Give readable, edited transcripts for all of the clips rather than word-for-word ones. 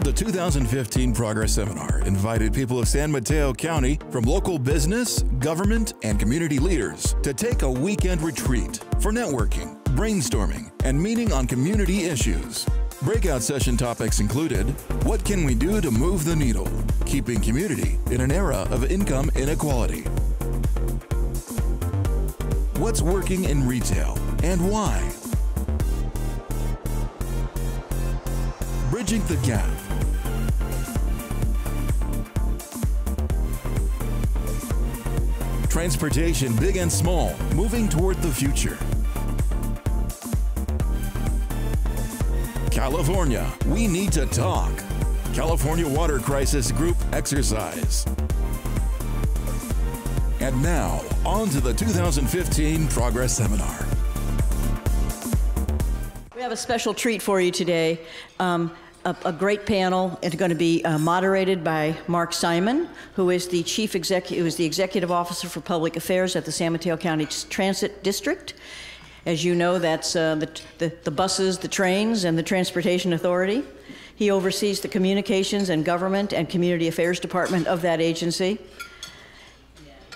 The 2015 Progress Seminar invited people of San Mateo County from local business, government, and community leaders to take a weekend retreat for networking, brainstorming, and meeting on community issues. Breakout session topics included, what can we do to move the needle, keeping community in an era of income inequality? What's working in retail and why? Bridging the gap. Transportation, big and small, moving toward the future. California, we need to talk. California Water Crisis Group Exercise. And now, on to the 2015 Progress Seminar. We have a special treat for you today. A great panel. It's going to be moderated by Mark Simon, who is the executive officer for public affairs at the San Mateo County Transit District. As you know, that's the buses, the trains, and the Transportation Authority. He oversees the communications and government and community affairs department of that agency.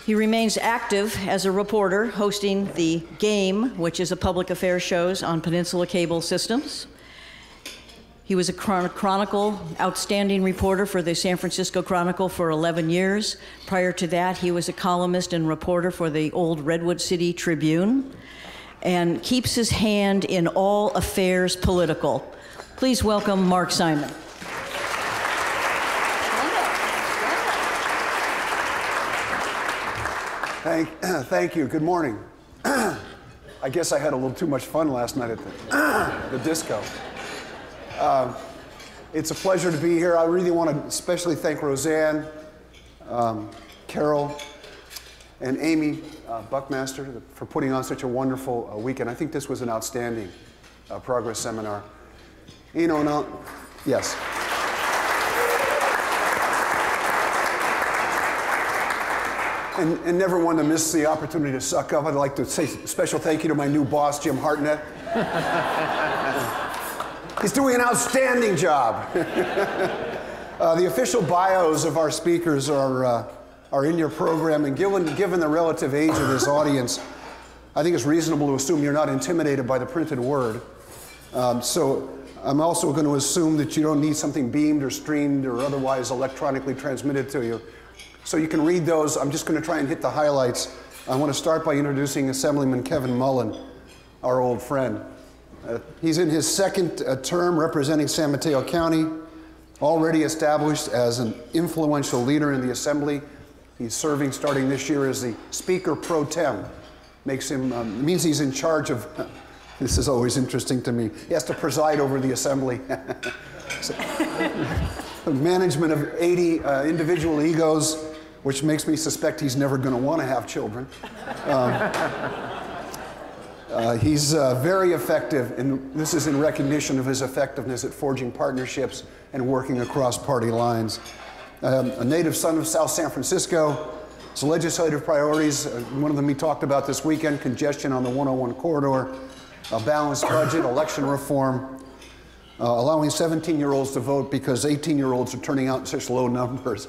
He remains active as a reporter, hosting The Game, which is a public affairs show on Peninsula Cable Systems. He was a Chronicle outstanding reporter for the San Francisco Chronicle for 11 years. Prior to that, he was a columnist and reporter for the old Redwood City Tribune, and keeps his hand in all affairs political. Please welcome Mark Simon. Thank you. Good morning. I guess I had a little too much fun last night at the disco. It's a pleasure to be here. I really want to especially thank Roseanne, Carol, and Amy Buckmaster for putting on such a wonderful weekend. I think this was an outstanding Progress Seminar. You know, now, yes. And never one to miss the opportunity to suck up. I'd like to say a special thank you to my new boss, Jim Hartnett. He's doing an outstanding job. The official bios of our speakers are in your program, and given the relative age of this audience, I think it's reasonable to assume you're not intimidated by the printed word. So I'm also going to assume that you don't need something beamed or streamed or otherwise electronically transmitted to you. So you can read those. I'm just going to try and hit the highlights. I want to start by introducing Assemblyman Kevin Mullin, our old friend. He's in his second term representing San Mateo County, already established as an influential leader in the Assembly. He's serving starting this year as the Speaker Pro Tem. Means he's in charge of, this is always interesting to me, he has to preside over the Assembly. Management of 80 individual egos, which makes me suspect he's never going to want to have children. He's very effective, and this is in recognition of his effectiveness at forging partnerships and working across party lines. A native son of South San Francisco, his legislative priorities, one of them he talked about this weekend, congestion on the 101 corridor, a balanced budget, election reform, allowing 17-year-olds to vote because 18-year-olds are turning out in such low numbers.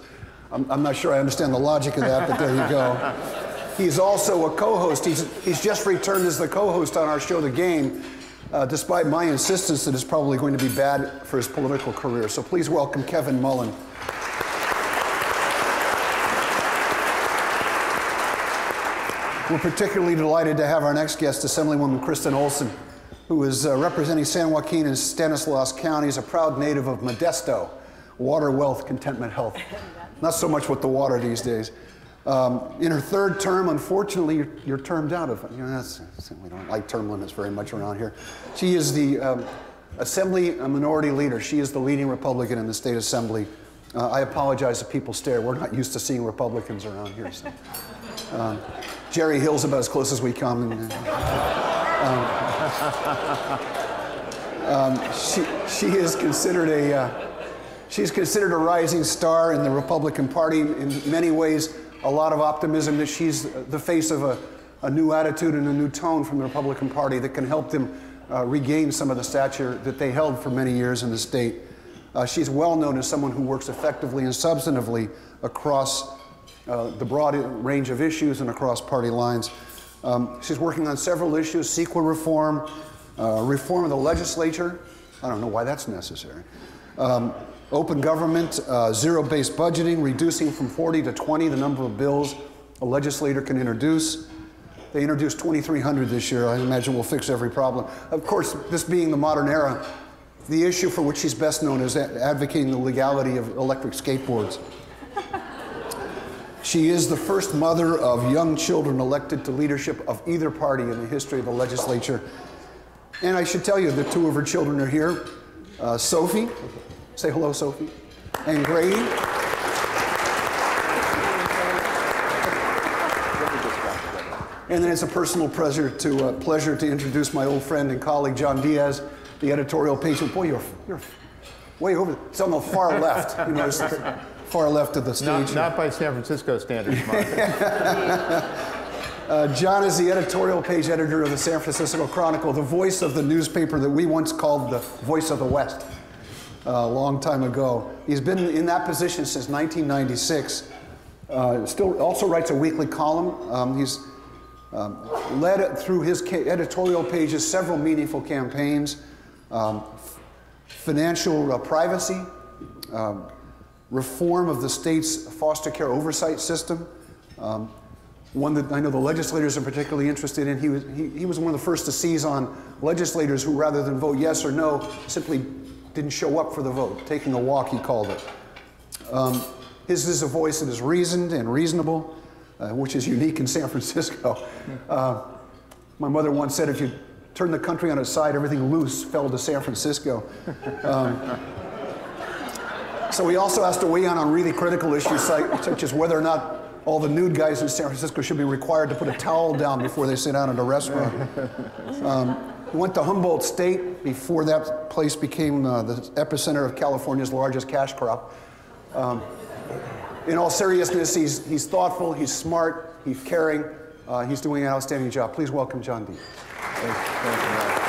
I'm not sure I understand the logic of that, but there you go. He's also a co-host. He's just returned as the co-host on our show, The Game, despite my insistence that it's probably going to be bad for his political career. So please welcome Kevin Mullin. We're particularly delighted to have our next guest, Assemblywoman Kristin Olsen, who is representing San Joaquin and Stanislaus counties, a proud native of Modesto. Water, wealth, contentment, health. Not so much with the water these days. In her third term, unfortunately, you're termed out of, we don't like term limits very much around here. She is the Assembly Minority Leader. She is the leading Republican in the State Assembly. I apologize if people stare. We're not used to seeing Republicans around here. So. Jerry Hill's about as close as we come. She is considered she's considered a rising star in the Republican Party. In many ways, a lot of optimism that she's the face of a new attitude and a new tone from the Republican Party that can help them regain some of the stature that they held for many years in the state. She's well known as someone who works effectively and substantively across the broad range of issues and across party lines. She's working on several issues: CEQA reform, reform of the legislature. I don't know why that's necessary. Open government, zero-based budgeting, reducing from 40 to 20 the number of bills a legislator can introduce. They introduced 2,300 this year. I imagine we'll fix every problem. Of course, this being the modern era, the issue for which she's best known is advocating the legality of electric skateboards. She is the first mother of young children elected to leadership of either party in the history of the legislature. And I should tell you that two of her children are here. Sophie, say hello, Sophie, and Grady. And then it's a personal pleasure to introduce my old friend and colleague, John Diaz, the editorial page. Boy, you're way over. It's on the far left. You know, it's far left of the stage. Not by San Francisco standards, Mark. John is the editorial page editor of the San Francisco Chronicle, the voice of the newspaper that we once called the voice of the West a long time ago. He's been in that position since 1996. Still also writes a weekly column. He's led through his editorial pages several meaningful campaigns: financial privacy, reform of the state's foster care oversight system, one that I know the legislators are particularly interested in. He was one of the first to seize on legislators who, rather than vote yes or no, simply didn't show up for the vote. Taking a walk, he called it. His is a voice that is reasoned and reasonable, which is unique in San Francisco. My mother once said, if you turn the country on its side, everything loose fell to San Francisco. So he also has to weigh in on really critical issues such as whether or not all the nude guys in San Francisco should be required to put a towel down before they sit down at a restaurant. He went to Humboldt State before that place became the epicenter of California's largest cash crop. In all seriousness, he's thoughtful, he's smart, he's caring, he's doing an outstanding job. Please welcome John Diaz. Thank you, Mark.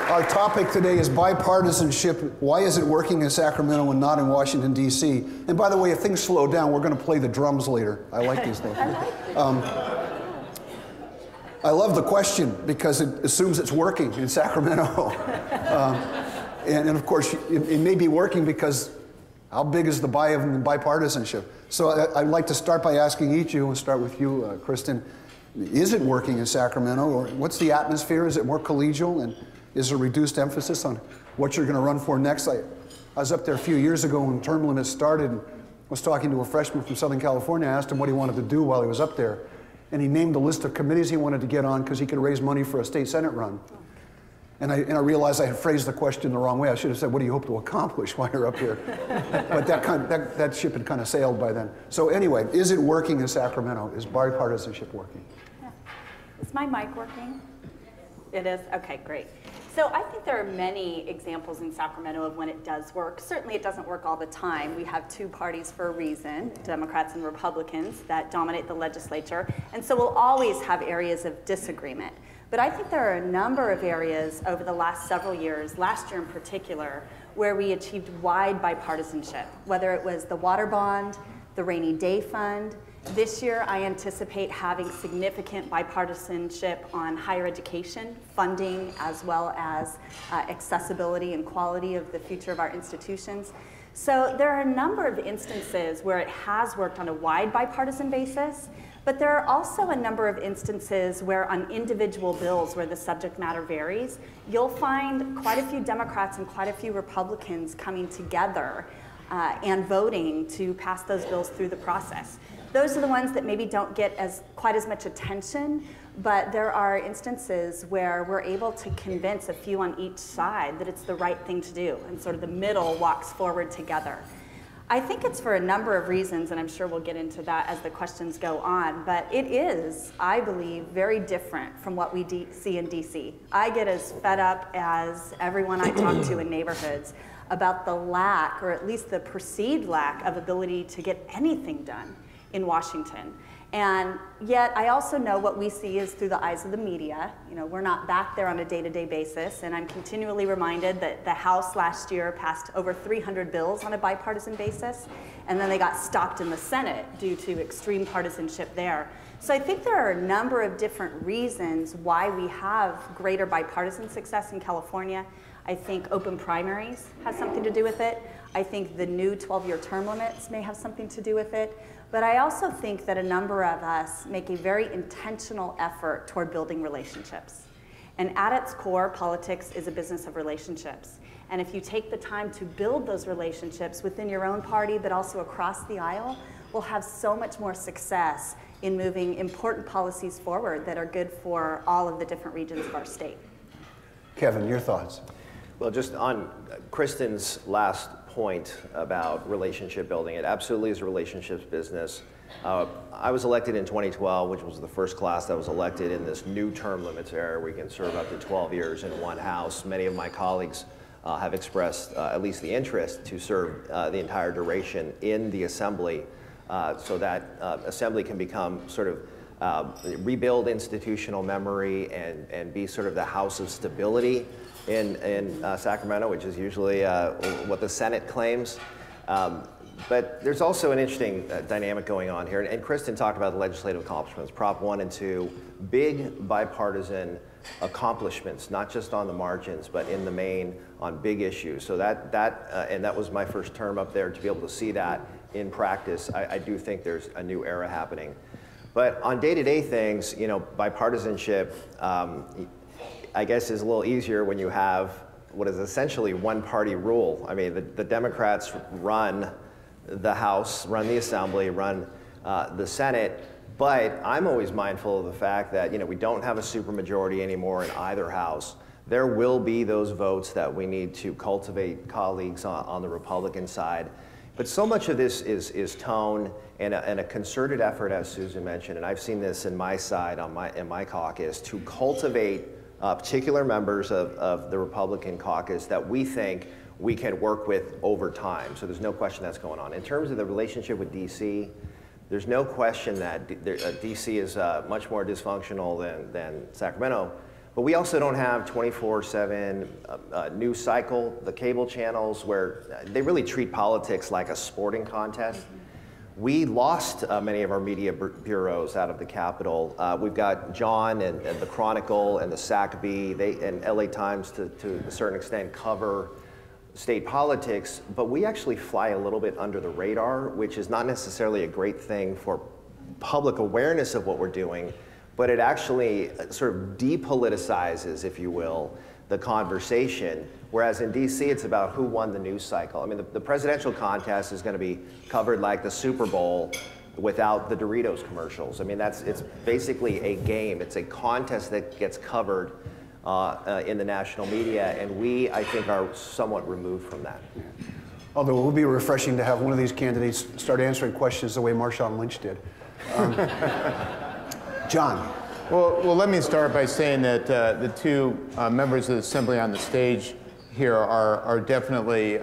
Our topic today is bipartisanship. Why is it working in Sacramento and not in Washington, D.C.? And by the way, if things slow down, we're going to play the drums later. I like these things. I love the question because it assumes it's working in Sacramento. And of course, it may be working because how big is the bipartisanship? So I'd like to start by asking each of you, and start with you, Kristin. Is it working in Sacramento? Or what's the atmosphere? Is it more collegial? And is there reduced emphasis on what you're going to run for next? I was up there a few years ago when term limits started, and was talking to a freshman from Southern California. I asked him what he wanted to do while he was up there. And he named a list of committees he wanted to get on because he could raise money for a state senate run. And I realized I had phrased the question the wrong way. I should have said, what do you hope to accomplish while you're up here? But that ship had kind of sailed by then. So anyway, is it working in Sacramento? Is bipartisanship working? Yeah. Is my mic working? It is? Okay, great. So I think there are many examples in Sacramento of when it does work. Certainly it doesn't work all the time. We have two parties for a reason, Democrats and Republicans, that dominate the legislature. And so we'll always have areas of disagreement. But I think there are a number of areas over the last several years, last year in particular, where we achieved wide bipartisanship, whether it was the water bond, the rainy day fund. This year, I anticipate having significant bipartisanship on higher education, funding, as well as accessibility and quality of the future of our institutions. So there are a number of instances where it has worked on a wide bipartisan basis, but there are also a number of instances where on individual bills where the subject matter varies, you'll find quite a few Democrats and quite a few Republicans coming together and voting to pass those bills through the process. Those are the ones that maybe don't get quite as much attention, but there are instances where we're able to convince a few on each side that it's the right thing to do, and sort of the middle walks forward together. I think it's for a number of reasons, and I'm sure we'll get into that as the questions go on, but it is, I believe, very different from what we see in DC. I get as fed up as everyone I talk to in neighborhoods about the lack, or at least the perceived lack, of ability to get anything done in Washington. And yet, I also know what we see is through the eyes of the media. You know, we're not back there on a day-to-day basis, and I'm continually reminded that the House last year passed over 300 bills on a bipartisan basis, and then they got stopped in the Senate due to extreme partisanship there. So I think there are a number of different reasons why we have greater bipartisan success in California. I think open primaries has something to do with it. I think the new 12-year term limits may have something to do with it. But I also think that a number of us make a very intentional effort toward building relationships. And at its core, politics is a business of relationships. And if you take the time to build those relationships within your own party, but also across the aisle, we'll have so much more success in moving important policies forward that are good for all of the different regions of our state. Kevin, your thoughts? Well, just on Kristin's last point about relationship building, it absolutely is a relationships business. I was elected in 2012, which was the first class that was elected in this new term limits era where you can serve up to 12 years in one house. Many of my colleagues have expressed at least the interest to serve the entire duration in the Assembly so that Assembly can become sort of rebuild institutional memory and be sort of the house of stability in Sacramento, which is usually what the Senate claims. But there's also an interesting dynamic going on here, and Kristin talked about the legislative accomplishments, Prop 1 and 2, big bipartisan accomplishments, not just on the margins, but in the main on big issues. So and that was my first term up there, to be able to see that in practice. I do think there's a new era happening. But on day-to-day things, you know, bipartisanship, I guess, is a little easier when you have what is essentially one-party rule. I mean, the Democrats run the House, run the Assembly, run the Senate, but I'm always mindful of the fact that, you know, we don't have a supermajority anymore in either house. There will be those votes that we need to cultivate colleagues on the Republican side. But so much of this is tone and a concerted effort, as Susan mentioned, and I've seen this in my side, in my caucus, to cultivate particular members of the Republican caucus that we think we can work with over time. So there's no question that's going on. In terms of the relationship with DC, there's no question that DC is much more dysfunctional than Sacramento. But we also don't have 24/7 news cycle, the cable channels, where they really treat politics like a sporting contest. We lost many of our media bureaus out of the Capitol. We've got John and the Chronicle and the SACB, and LA Times to a certain extent cover state politics, but we actually fly a little bit under the radar, which is not necessarily a great thing for public awareness of what we're doing, but it actually sort of depoliticizes, if you will, the conversation. Whereas in DC, it's about who won the news cycle. I mean, the presidential contest is going to be covered like the Super Bowl without the Doritos commercials. I mean, it's basically a game. It's a contest that gets covered in the national media, and we, I think, are somewhat removed from that. Although it would be refreshing to have one of these candidates start answering questions the way Marshawn Lynch did. John. Well, let me start by saying that the two members of the Assembly on the stage here are definitely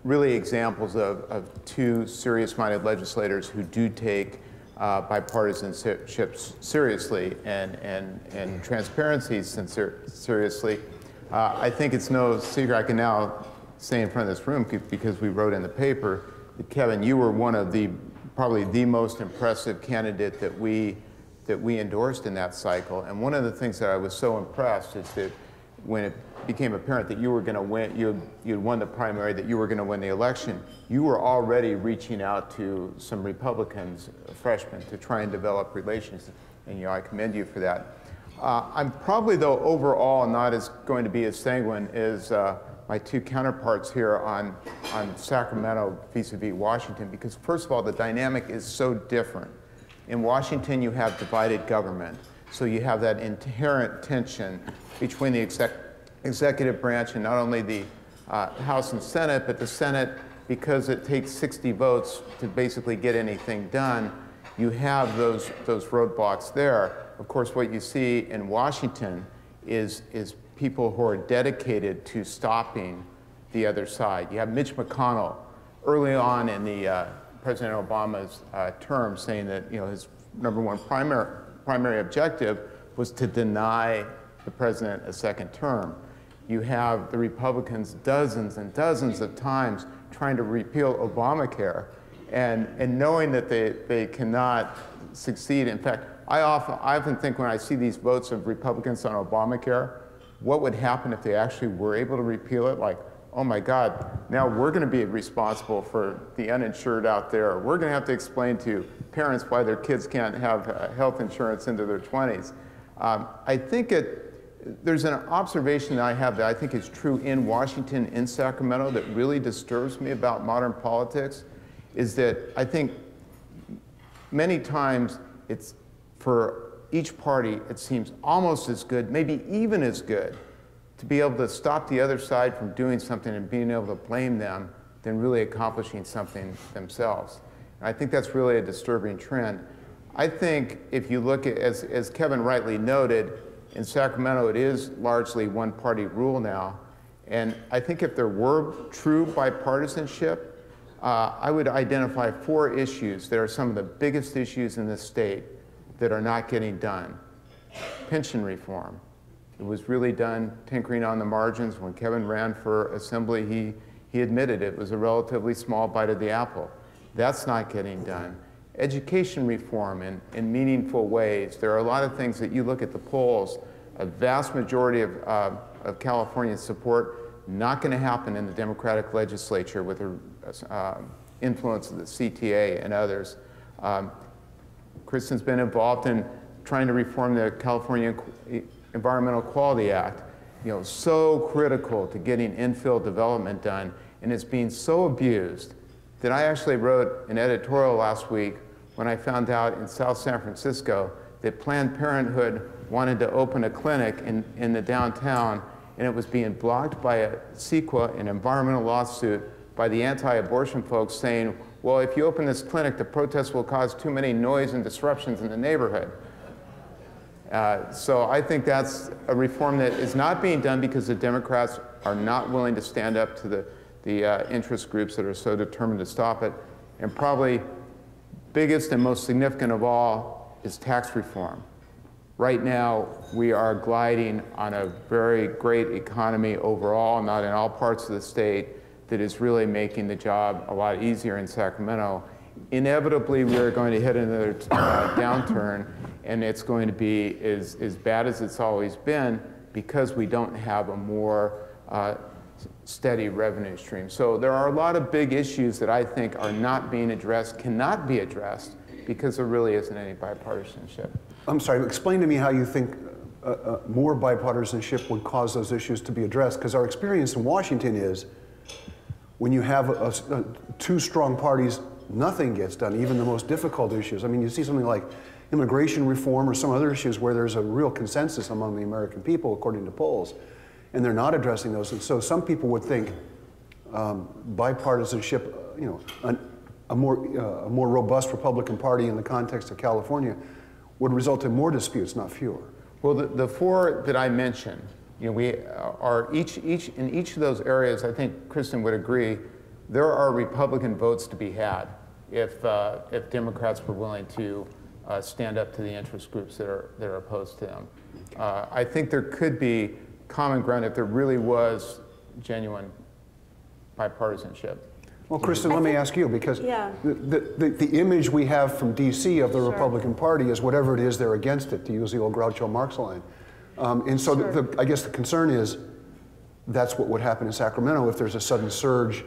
really examples of two serious-minded legislators who do take bipartisanship seriously and transparency seriously. I think it's no secret, I can now say in front of this room, because we wrote in the paper, that Kevin, you were one of probably the most impressive candidate that we endorsed in that cycle. And one of the things that I was so impressed is that when it became apparent that you were going to win, you'd won the primary, that you were going to win the election, you were already reaching out to some Republicans, freshmen, to try and develop relations. And you know, I commend you for that. I'm probably, though, overall not going to be as sanguine as my two counterparts here on Sacramento vis-a-vis Washington, because first of all, the dynamic is so different. In Washington, you have divided government, so you have that inherent tension between the executive branch and not only the House and Senate, but the Senate, because it takes 60 votes to basically get anything done, you have those roadblocks there. Of course, what you see in Washington is people who are dedicated to stopping the other side. You have Mitch McConnell early on in the President Obama's term, saying that his number one primary objective was to deny the president a second term. You have the Republicans dozens and dozens of times trying to repeal Obamacare, and knowing that they cannot succeed. In fact, I often think when I see these votes of Republicans on Obamacare, what would happen if they actually were able to repeal it? Like, oh my God, now we're going to be responsible for the uninsured out there. We're going to have to explain to parents why their kids can't have health insurance into their 20s. I think there's an observation that I have that I think is true in Washington, in Sacramento, that really disturbs me about modern politics, is that I think many times it's, for each party, it seems almost as good, maybe even as good, to be able to stop the other side from doing something and being able to blame them than really accomplishing something themselves. And I think that's really a disturbing trend. I think if you look at, as Kevin rightly noted, in Sacramento it is largely one-party rule now. And I think if there were true bipartisanship, I would identify 4 issues that are some of the biggest issues in this state that are not getting done. Pension reform. It was really done tinkering on the margins. When Kevin ran for Assembly, he admitted it was a relatively small bite of the apple. That's not getting done. Education reform in meaningful ways. There are a lot of things that you look at the polls, a vast majority of Californian support, not going to happen in the Democratic legislature with the influence of the CTA and others. Kristin's been involved in trying to reform the California Environmental Quality Act, so critical to getting infill development done, and it's being so abused that I actually wrote an editorial last week when I found out in South San Francisco that Planned Parenthood wanted to open a clinic in the downtown, and it was being blocked by a CEQA, an environmental lawsuit, by the anti-abortion folks saying, well, if you open this clinic, the protests will cause too many noise and disruptions in the neighborhood. So I think that's a reform that is not being done because the Democrats are not willing to stand up to the interest groups that are so determined to stop it. And probably biggest and most significant of all is tax reform. Right now, we are gliding on a very great economy overall, not in all parts of the state, that is really making the job a lot easier in Sacramento. Inevitably, we're going to hit another downturn, and it's going to be as bad as it's always been because we don't have a more steady revenue stream. So there are a lot of big issues that I think are not being addressed, cannot be addressed, because there really isn't any bipartisanship. I'm sorry, explain to me how you think more bipartisanship would cause those issues to be addressed, because our experience in Washington is when you have two strong parties, nothing gets done, even the most difficult issues. I mean, you see something like immigration reform or some other issues where there's a real consensus among the American people, according to polls, and they're not addressing those. And so some people would think bipartisanship, a more robust Republican Party in the context of California would result in more disputes, not fewer. Well, the 4 that I mentioned, we are in each of those areas, I think Kristin would agree, there are Republican votes to be had if Democrats were willing to stand up to the interest groups that are opposed to them. I think there could be common ground if there really was genuine bipartisanship. Well, Kristin, let me ask you, because the image we have from D.C. of the Republican Party is whatever it is, they're against it, to use the old Groucho Marx line. And so I guess the concern is that's what would happen in Sacramento if there's a sudden surge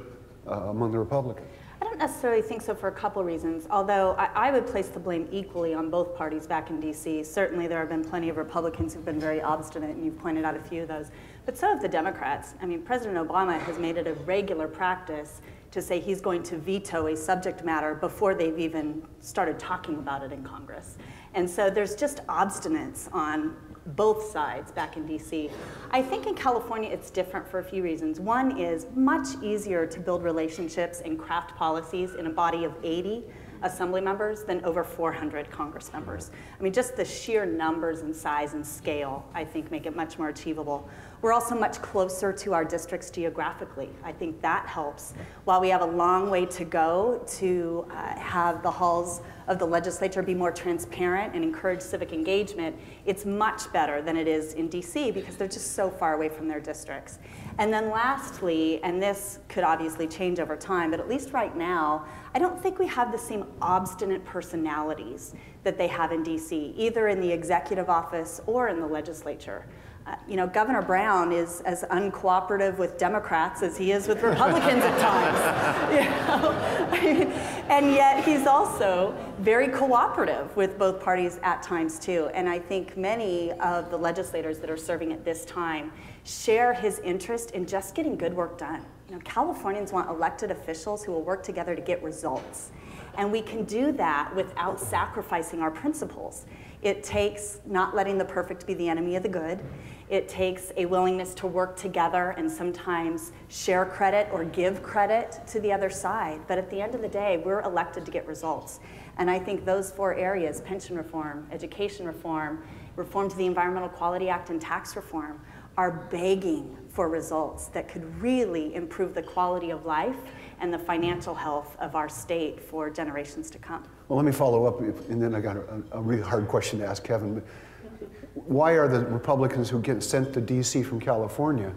among the Republicans. I don't necessarily think so for a couple reasons, although I would place the blame equally on both parties back in D.C. Certainly there have been plenty of Republicans who've been very obstinate, and you've pointed out a few of those. But so have the Democrats. I mean, President Obama has made it a regular practice to say he's going to veto a subject matter before they've even started talking about it in Congress. And so there's just obstinance on both sides back in DC. I think in California it's different for a few reasons. One is much easier to build relationships and craft policies in a body of 80 Assembly members than over 400 Congress members. I mean, just the sheer numbers and size and scale, I think, make it much more achievable. We're also much closer to our districts geographically. I think that helps. While we have a long way to go to have the halls of the legislature be more transparent and encourage civic engagement, it's much better than it is in DC because they're just so far away from their districts. And then lastly, and this could obviously change over time, but at least right now, I don't think we have the same obstinate personalities that they have in DC, either in the executive office or in the legislature. You know, Governor Brown is as uncooperative with Democrats as he is with Republicans at times. You know? I mean, and yet he's also very cooperative with both parties at times too. And I think many of the legislators that are serving at this time share his interest in just getting good work done. You know, Californians want elected officials who will work together to get results. And we can do that without sacrificing our principles. It takes not letting the perfect be the enemy of the good. It takes a willingness to work together and sometimes share credit or give credit to the other side. But at the end of the day, we're elected to get results. And I think those 4 areas, pension reform, education reform, reform to the Environmental Quality Act, and tax reform, are begging for results that could really improve the quality of life and the financial health of our state for generations to come. Well, let me follow up, and then I got a really hard question to ask Kevin. Why are the Republicans who get sent to DC from California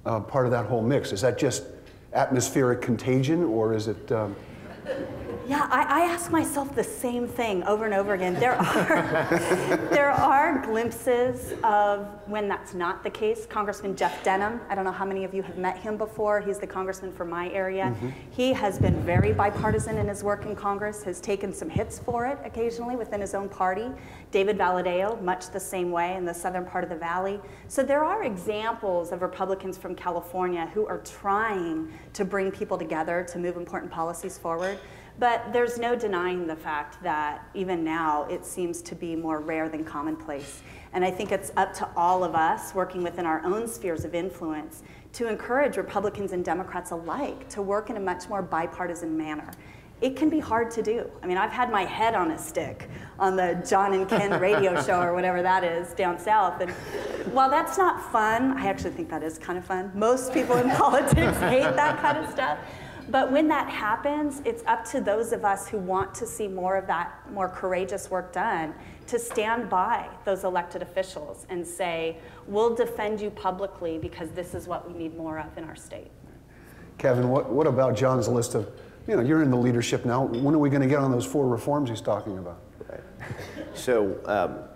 part of that whole mix? Is that just atmospheric contagion, or is it? Yeah, I ask myself the same thing over and over again. There are glimpses of when that's not the case. Congressman Jeff Denham, I don't know how many of you have met him before. He's the congressman from my area. Mm-hmm. He has been very bipartisan in his work in Congress, has taken some hits for it occasionally within his own party. David Valadao, much the same way in the southern part of the valley. So there are examples of Republicans from California who are trying to bring people together to move important policies forward. But there's no denying the fact that even now it seems to be more rare than commonplace. And I think it's up to all of us working within our own spheres of influence to encourage Republicans and Democrats alike to work in a much more bipartisan manner. It can be hard to do. I mean, I've had my head on a stick on the John and Ken radio show or whatever that is down south. And while that's not fun, I actually think that is kind of fun. Most people in politics hate that kind of stuff. But when that happens, it's up to those of us who want to see more of that more courageous work done to stand by those elected officials and say, we'll defend you publicly because this is what we need more of in our state. Kevin, what about John's list of, you know, you're in the leadership now. When are we going to get on those 4 reforms he's talking about? Right. So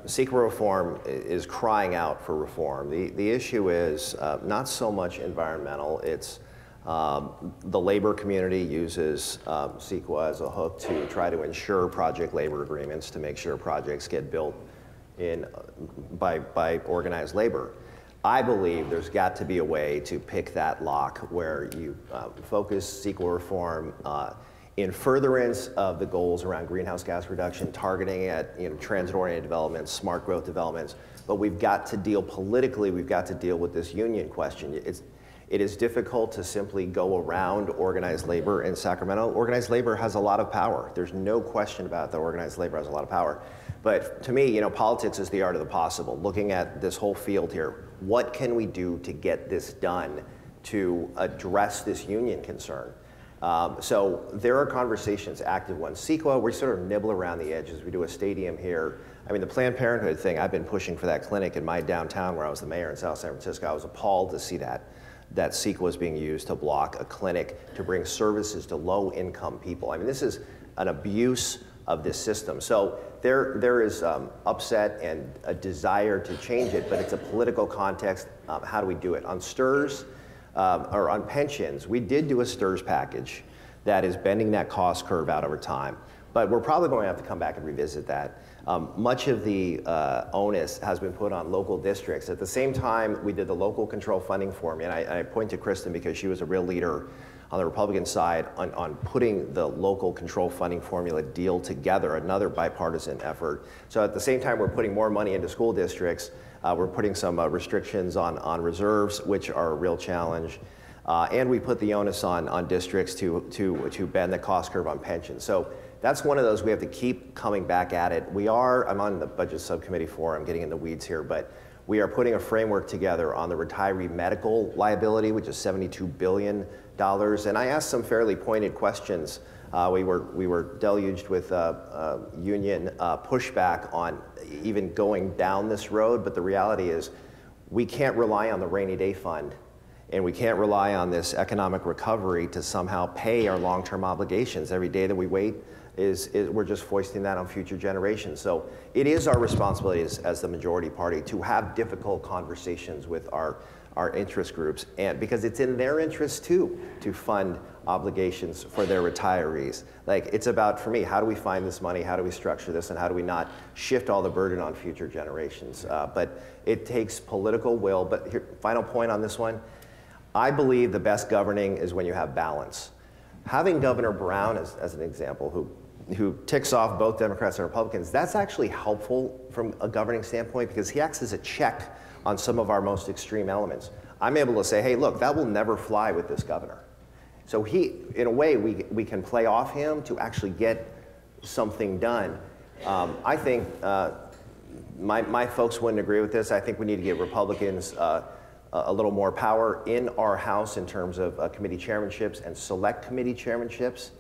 CEQA reform is crying out for reform. The issue is not so much environmental, it's the labor community uses CEQA as a hook to try to ensure project labor agreements to make sure projects get built by organized labor. I believe there's got to be a way to pick that lock where you focus CEQA reform in furtherance of the goals around greenhouse gas reduction, targeting at transit-oriented developments, smart growth developments. But we've got to deal politically, we've got to deal with this union question. It is difficult to simply go around organized labor in Sacramento. Organized labor has a lot of power. There's no question about that organized labor has a lot of power. But to me, politics is the art of the possible. Looking at this whole field here, what can we do to get this done to address this union concern? So there are conversations, active ones. CEQA, we sort of nibble around the edges. We do a stadium here. I mean, the Planned Parenthood thing, I've been pushing for that clinic in my downtown where I was the mayor in South San Francisco. I was appalled to see that CEQA was being used to block a clinic to bring services to low-income people. I mean, this is an abuse of this system. So there is upset and a desire to change it, but it's a political context. How do we do it? On STRS, or on pensions, we did do a STRS package that is bending that cost curve out over time. But we're probably going to have to come back and revisit that. Much of the onus has been put on local districts. At the same time, we did the local control funding formula, and I point to Kristin because she was a real leader on the Republican side on putting the local control funding formula deal together, another bipartisan effort. So at the same time, we're putting more money into school districts. We're putting some restrictions on reserves, which are a real challenge. And we put the onus on districts to bend the cost curve on pensions. So that's one of those we have to keep coming back at it. I'm on the budget subcommittee forum, getting in the weeds here, but We are putting a framework together on the retiree medical liability, which is $72 billion. And I asked some fairly pointed questions. We were deluged with union pushback on even going down this road, but the reality is we can't rely on the rainy day fund, and we can't rely on this economic recovery to somehow pay our long-term obligations. Every day that we wait we're just foisting that on future generations. So it is our responsibility as the majority party to have difficult conversations with our interest groups, and because it's in their interest too to fund obligations for their retirees. Like, it's about, for me, how do we find this money, how do we structure this, and how do we not shift all the burden on future generations? But it takes political will. But here, final point on this one, I believe the best governing is when you have balance. Having Governor Brown as an example, who ticks off both Democrats and Republicans, that's actually helpful from a governing standpoint, because he acts as a check on some of our most extreme elements. I'm able to say, hey, look, that will never fly with this governor. So in a way, we can play off him to actually get something done. I think my folks wouldn't agree with this. I think we need to give Republicans a little more power in our House in terms of committee chairmanships and select committee chairmanships.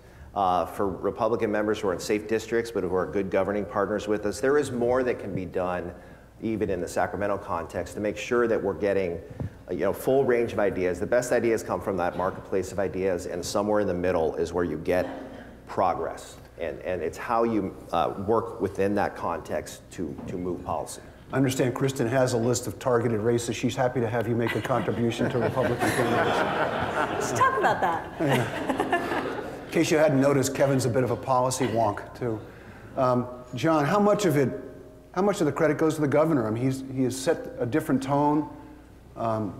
For Republican members who are in safe districts but who are good governing partners with us, there is more that can be done even in the Sacramento context to make sure that we're getting full range of ideas. The best ideas come from that marketplace of ideas, and somewhere in the middle is where you get progress. And it's how you work within that context to move policy. I understand Kristin has a list of targeted races. She's happy to have you make a contribution to Republican candidates. Let's talk about that. In case you hadn't noticed, Kevin's a bit of a policy wonk, too. John, how much of the credit goes to the governor? I mean, he has set a different tone. How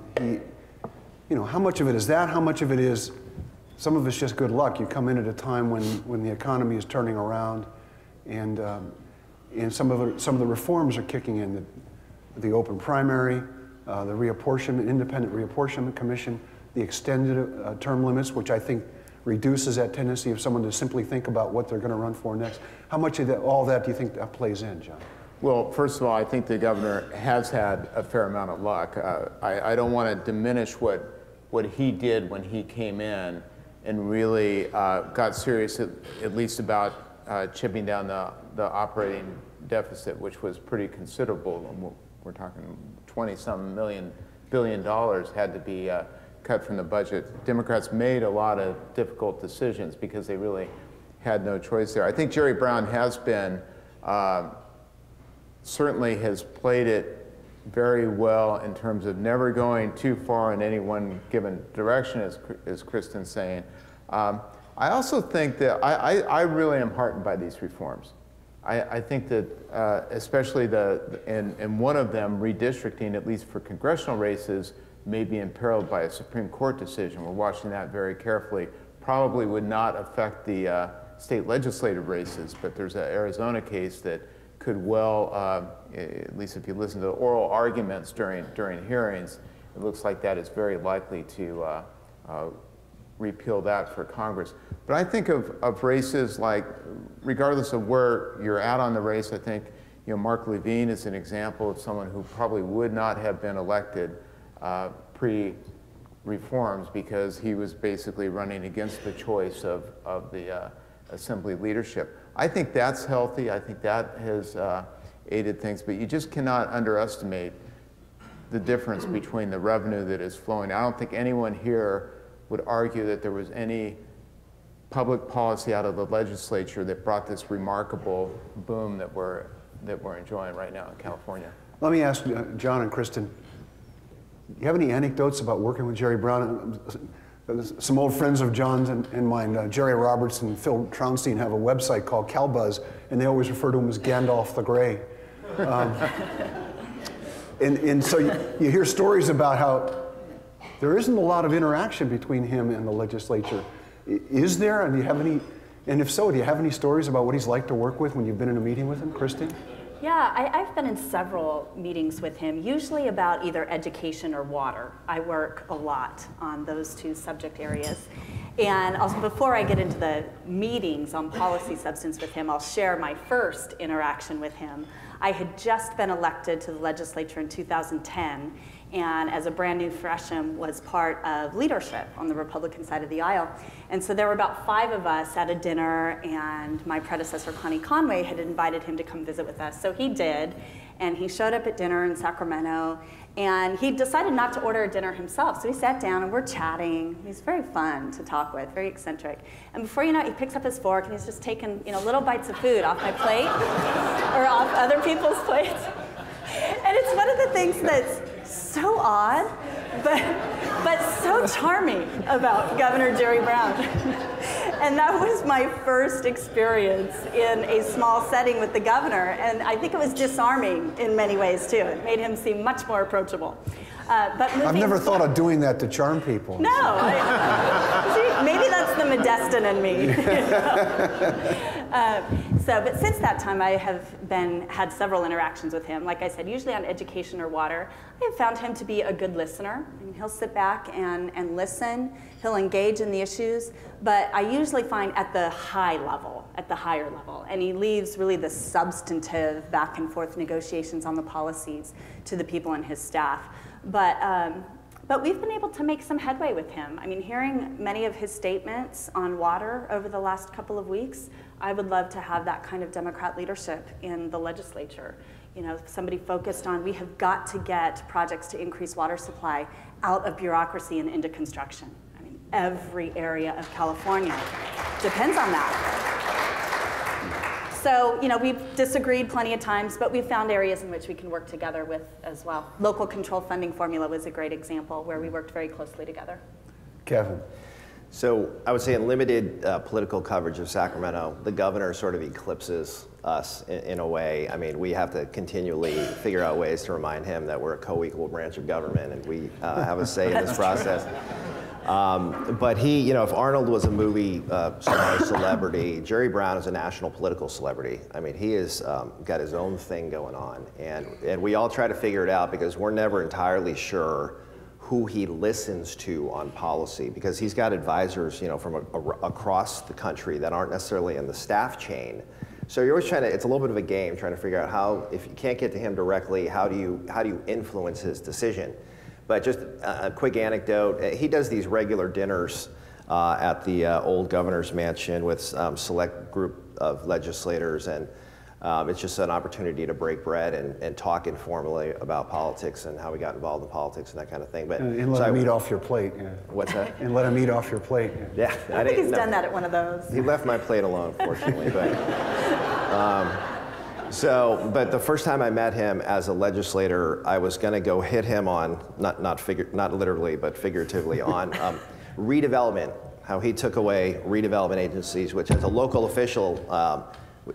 much of it is that? How much of it is, some of it's just good luck. You come in at a time when the economy is turning around, and some of the reforms are kicking in. The open primary, the reapportionment, independent reapportionment commission, the extended term limits, which I think reduces that tendency of someone to simply think about what they're going to run for next. How much of all that do you think that plays in, John? Well, first of all, I think the governor has had a fair amount of luck. I don't want to diminish what he did when he came in and really got serious, at least about chipping down the operating deficit, which was pretty considerable. We're talking 20-some billion dollars had to be cut from the budget. Democrats made a lot of difficult decisions because they really had no choice there. I think Jerry Brown has been, certainly has played it very well in terms of never going too far in any one given direction, as Kristin's saying. I also think that I really am heartened by these reforms. I think that especially in one of them, redistricting, at least for congressional races, may be imperiled by a Supreme Court decision. We're watching that very carefully. Probably would not affect the state legislative races, but there's an Arizona case that could well, at least if you listen to the oral arguments during hearings, it looks like that is very likely to repeal that for Congress. But I think of races like, regardless of where you're at on the race, I think Mark Levine is an example of someone who probably would not have been elected pre-reforms because he was basically running against the choice of the Assembly leadership. I think that's healthy. I think that has aided things, but you just cannot underestimate the difference between the revenue that is flowing. I don't think anyone here would argue that there was any public policy out of the legislature that brought this remarkable boom that we're enjoying right now in California. Let me ask John and Kristin, do you have any anecdotes about working with Jerry Brown? Some old friends of John's and mine, Jerry Roberts and Phil Traunstein, have a website called CalBuzz, and they always refer to him as Gandalf the Grey. And so you hear stories about how there isn't a lot of interaction between him and the legislature. Is there? And do you have any? And if so, do you have any stories about what he's like to work with when you've been in a meeting with him, Kristin? Yeah, I've been in several meetings with him, usually about either education or water. I work a lot on those two subject areas. And also, before I get into the meetings on policy substance with him, I'll share my first interaction with him. I had just been elected to the legislature in 2010, and as a brand new freshman was part of leadership on the Republican side of the aisle. And so there were about 5 of us at a dinner, and my predecessor, Connie Conway, had invited him to come visit with us. So he did, and he showed up at dinner in Sacramento, and he decided not to order a dinner himself. So we sat down and we're chatting. He's very fun to talk with, very eccentric. And before you know it, he picks up his fork and he's just taking, little bites of food off my plate or off other people's plates. And it's one of the things that's so odd, but so charming about Governor Jerry Brown. And that was my first experience in a small setting with the governor, and I think it was disarming in many ways too. It made him seem much more approachable. I've never thought of doing that to charm people. No, see, maybe that's the Modestin in me. But since that time, I have had several interactions with him. Like I said, usually on education or water. I have found him to be a good listener. And he'll sit back and listen. He'll engage in the issues. But I usually find at the higher level, and he leaves really the substantive back and forth negotiations on the policies to the people in his staff. But we've been able to make some headway with him. I mean, hearing many of his statements on water over the last couple of weeks, I would love to have that kind of Democrat leadership in the legislature. Somebody focused on, we have got to get projects to increase water supply out of bureaucracy and into construction. I mean, every area of California depends on that. So, we've disagreed plenty of times, but we've found areas in which we can work together with as well. Local control funding formula was a great example where we worked very closely together. Kevin. So I would say in limited political coverage of Sacramento, the governor sort of eclipses us in a way. I mean, we have to continually figure out ways to remind him that we're a co-equal branch of government and we have a say in this process. But he, if Arnold was a movie star celebrity, Jerry Brown is a national political celebrity. I mean, he has got his own thing going on. And we all try to figure it out because we're never entirely sure who he listens to on policy, because he's got advisors, from across the country that aren't necessarily in the staff chain. So you're always trying to, it's a little bit of a game, trying to figure out how, if you can't get to him directly, how do you influence his decision? But just a quick anecdote, he does these regular dinners at the old governor's mansion with select group of legislators, and it's just an opportunity to break bread and talk informally about politics and how we got involved in politics and that kind of thing. But and let him eat off your plate. Yeah. What's that? And let him eat off your plate. Yeah. I think he's done that at one of those. He left my plate alone, fortunately. But the first time I met him as a legislator, I was going to go hit him on, not literally, but figuratively, on redevelopment, how he took away redevelopment agencies, which as a local official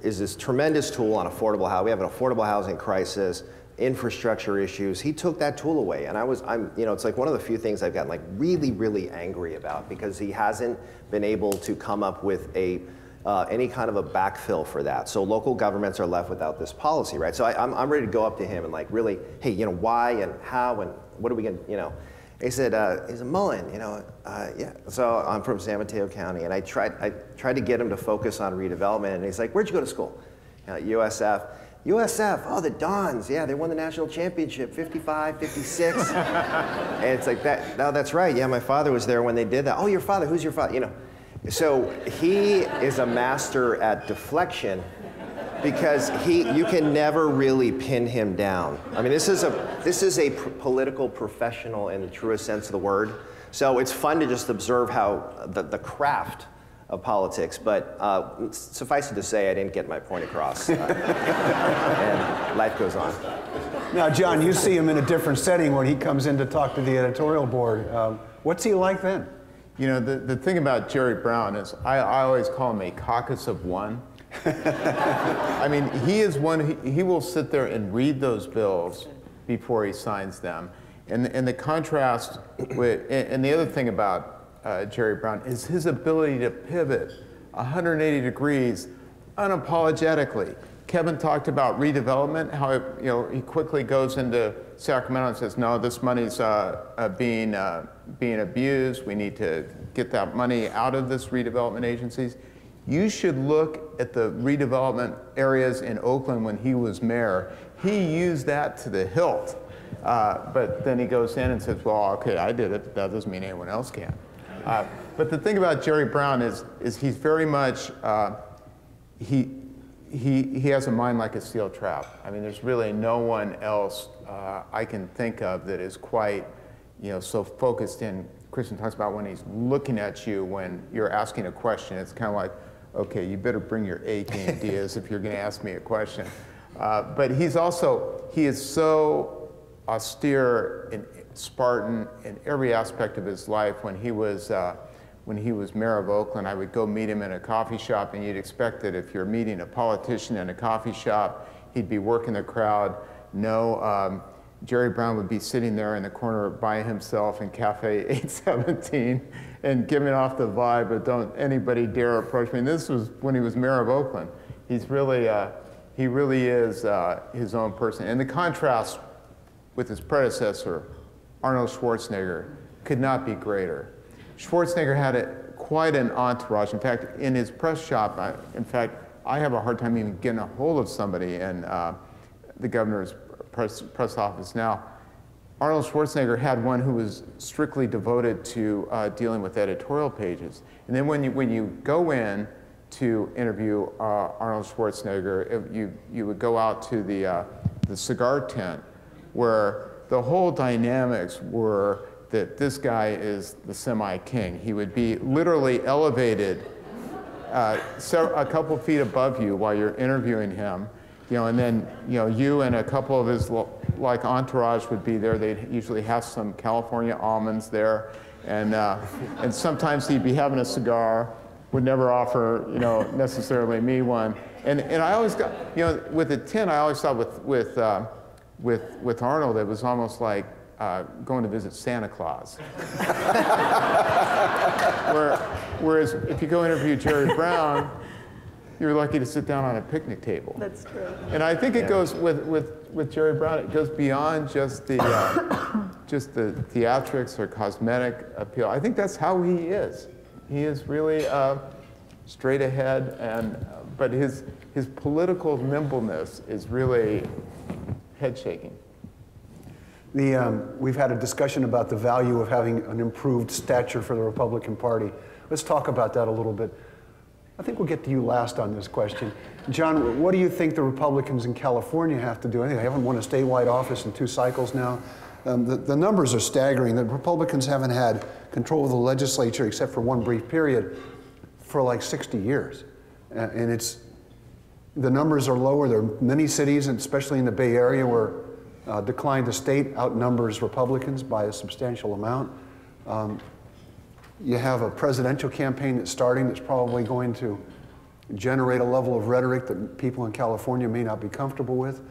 is this tremendous tool on affordable housing. We have an affordable housing crisis, infrastructure issues. He took that tool away, and it's like one of the few things I've gotten like really, really angry about, because he hasn't been able to come up with any kind of a backfill for that. So local governments are left without this policy, right? So I'm ready to go up to him and like really, hey, why and how and what are we gonna, He said, Mullin, yeah. So I'm from San Mateo County, and I tried to get him to focus on redevelopment, and he's like, where'd you go to school? USF. USF, oh, the Dons, yeah, they won the national championship, 55, 56. And it's like, no, that's right, yeah, my father was there when they did that. Oh, your father, who's your father? So he is a master at deflection, because you can never really pin him down. I mean, this is a political professional in the truest sense of the word. So it's fun to just observe how the craft of politics, but suffice it to say, I didn't get my point across. And life goes on. Now, John, you see him in a different setting when he comes in to talk to the editorial board. What's he like then? The thing about Jerry Brown is I always call him a caucus of one. I mean, he is one, he will sit there and read those bills before he signs them. And the contrast with, and the other thing about Jerry Brown is his ability to pivot 180 degrees unapologetically. Kevin talked about redevelopment, how it, he quickly goes into Sacramento and says, no, this money's being abused. We need to get that money out of this redevelopment agencies. You should look at the redevelopment areas in Oakland when he was mayor. He used that to the hilt. But then he goes in and says, well, okay, I did it, but that doesn't mean anyone else can. But the thing about Jerry Brown is he's very much, he has a mind like a steel trap. I mean, there's really no one else I can think of that is quite, so focused in. Kristin talks about when he's looking at you when you're asking a question. It's kind of like, okay, you better bring your A game, Diaz, if you're going to ask me a question. But he is so austere and Spartan in every aspect of his life. When he was mayor of Oakland, I would go meet him in a coffee shop, and you'd expect that if you're meeting a politician in a coffee shop, he'd be working the crowd. No, Jerry Brown would be sitting there in the corner by himself in Cafe 817 and giving off the vibe, but don't anybody dare approach me. And this was when he was mayor of Oakland. He's really, he really is his own person. And the contrast with his predecessor, Arnold Schwarzenegger, could not be greater. Schwarzenegger had quite an entourage. In fact, in his press shop, I have a hard time even getting a hold of somebody in the governor's press office now. Arnold Schwarzenegger had one who was strictly devoted to dealing with editorial pages. And then when you go in to interview Arnold Schwarzenegger, you would go out to the cigar tent, where the whole dynamics were that this guy is the semi-king. He would be literally elevated a couple feet above you while you're interviewing him, and then you and a couple of his entourage would be there. They'd usually have some California almonds there, and sometimes he'd be having a cigar. Would never offer necessarily me one. And I always got with the tin. I always thought with Arnold, it was almost like going to visit Santa Claus. Whereas if you go interview Jerry Brown, you're lucky to sit down on a picnic table. That's true. And I think it goes with Jerry Brown. It goes beyond just the theatrics or cosmetic appeal. I think that's how he is. He is really straight ahead, but his political nimbleness is really head-shaking. We've had a discussion about the value of having an improved stature for the Republican Party. Let's talk about that a little bit. I think we'll get to you last on this question. John, what do you think the Republicans in California have to do? I think they haven't won a statewide office in 2 cycles now. The numbers are staggering. The Republicans haven't had control of the legislature, except for one brief period, for like 60 years. And the numbers are lower. There are many cities, and especially in the Bay Area, where decline to state outnumbers Republicans by a substantial amount. You have a presidential campaign that's starting that's probably going to generate a level of rhetoric that people in California may not be comfortable with.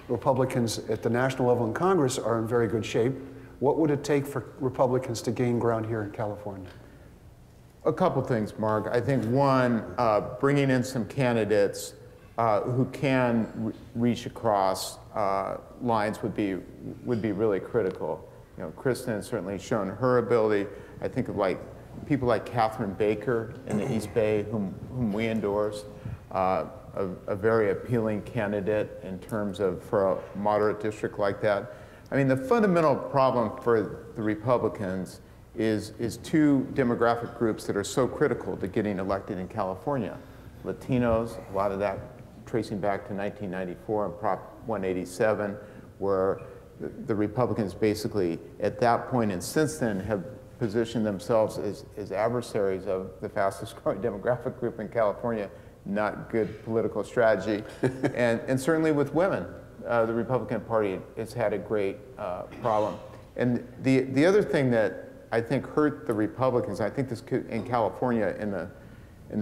Republicans at the national level in Congress are in very good shape. What would it take for Republicans to gain ground here in California? A couple things, Mark. I think one, bringing in some candidates who can reach across lines would be really critical. Kristin has certainly shown her ability. I think of people like Catherine Baker in the East Bay, whom we endorsed, a very appealing candidate in terms of for a moderate district like that. I mean, the fundamental problem for the Republicans is 2 demographic groups that are so critical to getting elected in California. Latinos, a lot of that tracing back to 1994 and Prop 187, where the Republicans basically at that point and since then have positioned themselves as adversaries of the fastest growing demographic group in California. Not good political strategy. and certainly with women, the Republican Party has had a great problem. And the other thing that I think hurt the Republicans, I think this could, in California, in the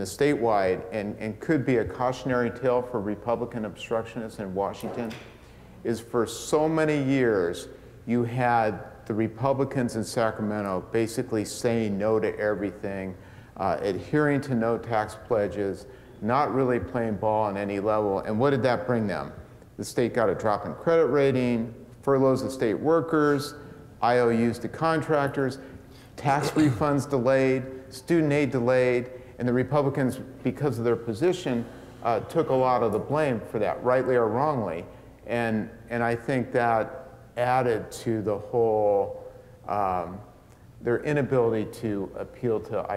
statewide, and could be a cautionary tale for Republican obstructionists in Washington, is for so many years you had the Republicans in Sacramento basically saying no to everything, adhering to no tax pledges, not really playing ball on any level. And what did that bring them? The state got a drop in credit rating, furloughs of state workers, IOUs to contractors, tax refunds delayed, student aid delayed, and the Republicans, because of their position, took a lot of the blame for that, rightly or wrongly. And I think that added to the whole, their inability to appeal to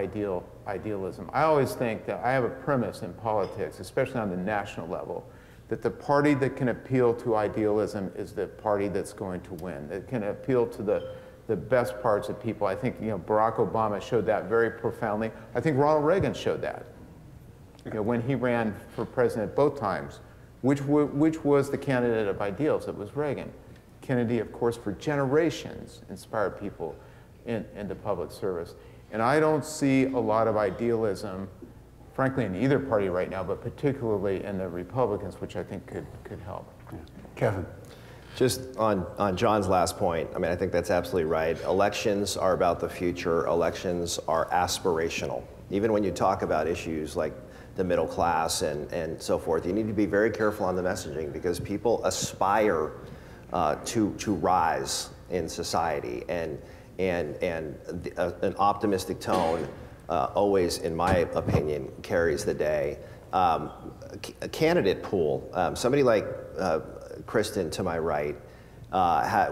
idealism. I always think that I have a premise in politics, especially on the national level, that the party that can appeal to idealism is the party that's going to win. That can appeal to the best parts of people. I think Barack Obama showed that very profoundly. I think Ronald Reagan showed that. When he ran for president both times, which was the candidate of ideals? It was Reagan. Kennedy, of course, for generations inspired people into public service. And I don't see a lot of idealism, frankly, in either party right now, but particularly in the Republicans, which I think could help. Yeah. Kevin. Just on John's last point, I mean, I think that's absolutely right. Elections are about the future. Elections are aspirational. Even when you talk about issues like the middle class and so forth, you need to be very careful on the messaging because people aspire to rise in society, and an optimistic tone always, in my opinion, carries the day. A candidate pool, somebody like Kristin to my right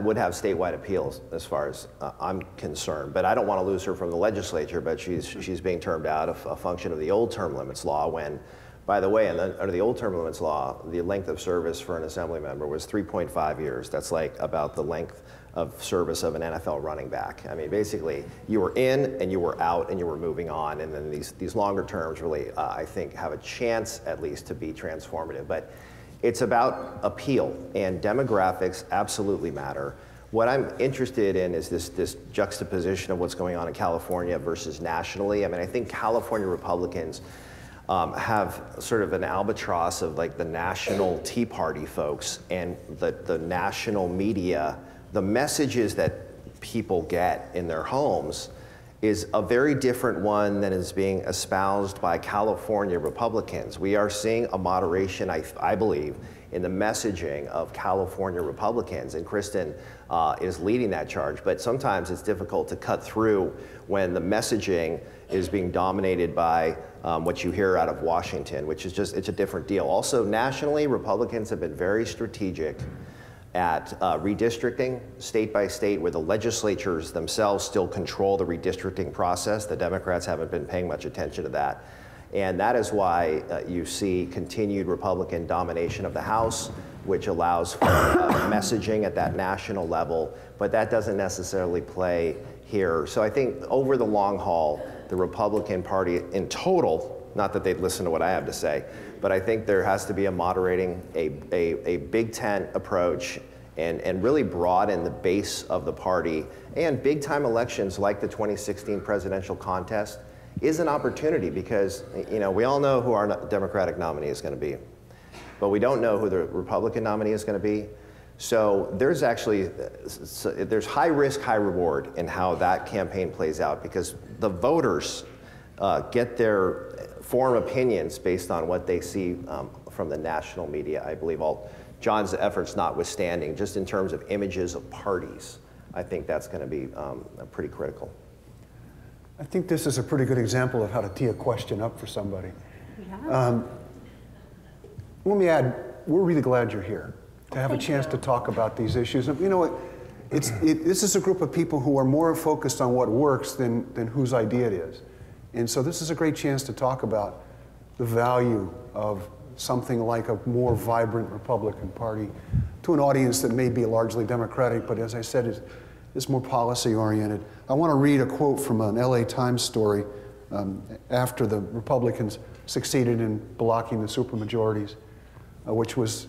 would have statewide appeals as far as I'm concerned, but I don't want to lose her from the legislature, but she's being termed out of a function of the old term limits law when, by the way, under the old term limits law, the length of service for an assembly member was 3.5 years. That's like about the length of service of an NFL running back. I mean, basically, you were in and you were out and you were moving on, and then these longer terms really, I think, have a chance at least to be transformative. But it's about appeal, and demographics absolutely matter. What I'm interested in is this juxtaposition of what's going on in California versus nationally. I mean, I think California Republicans have sort of an albatross of like the national Tea Party folks and the national media. The messages that people get in their homes is a very different one than is being espoused by California Republicans. We are seeing a moderation, I believe, in the messaging of California Republicans, and Kristin is leading that charge. But sometimes it's difficult to cut through when the messaging is being dominated by what you hear out of Washington, which is just, it's a different deal. Also, nationally, Republicans have been very strategic at redistricting state by state, where the legislatures themselves still control the redistricting process. The Democrats haven't been paying much attention to that. And that is why you see continued Republican domination of the House, which allows for messaging at that national level, but that doesn't necessarily play here. So I think over the long haul, the Republican Party in total, not that they'd listen to what I have to say, but I think there has to be a moderating, a big tent approach, and really broaden the base of the party. And big time elections like the 2016 presidential contest is an opportunity because, we all know who our Democratic nominee is going to be, but we don't know who the Republican nominee is going to be. So there's actually, there's high risk, high reward in how that campaign plays out, because the voters form opinions based on what they see from the national media. I believe John's efforts notwithstanding, just in terms of images of parties, I think that's going to be pretty critical. I think this is a pretty good example of how to tee a question up for somebody. Yeah. Let me add, we're really glad you're here to have a chance to talk about these issues. You know what? This is a group of people who are more focused on what works than whose idea it is. And so this is a great chance to talk about the value of something like a more vibrant Republican Party to an audience that may be largely Democratic, but as I said, is more policy oriented. I want to read a quote from an LA Times story after the Republicans succeeded in blocking the supermajorities, which was,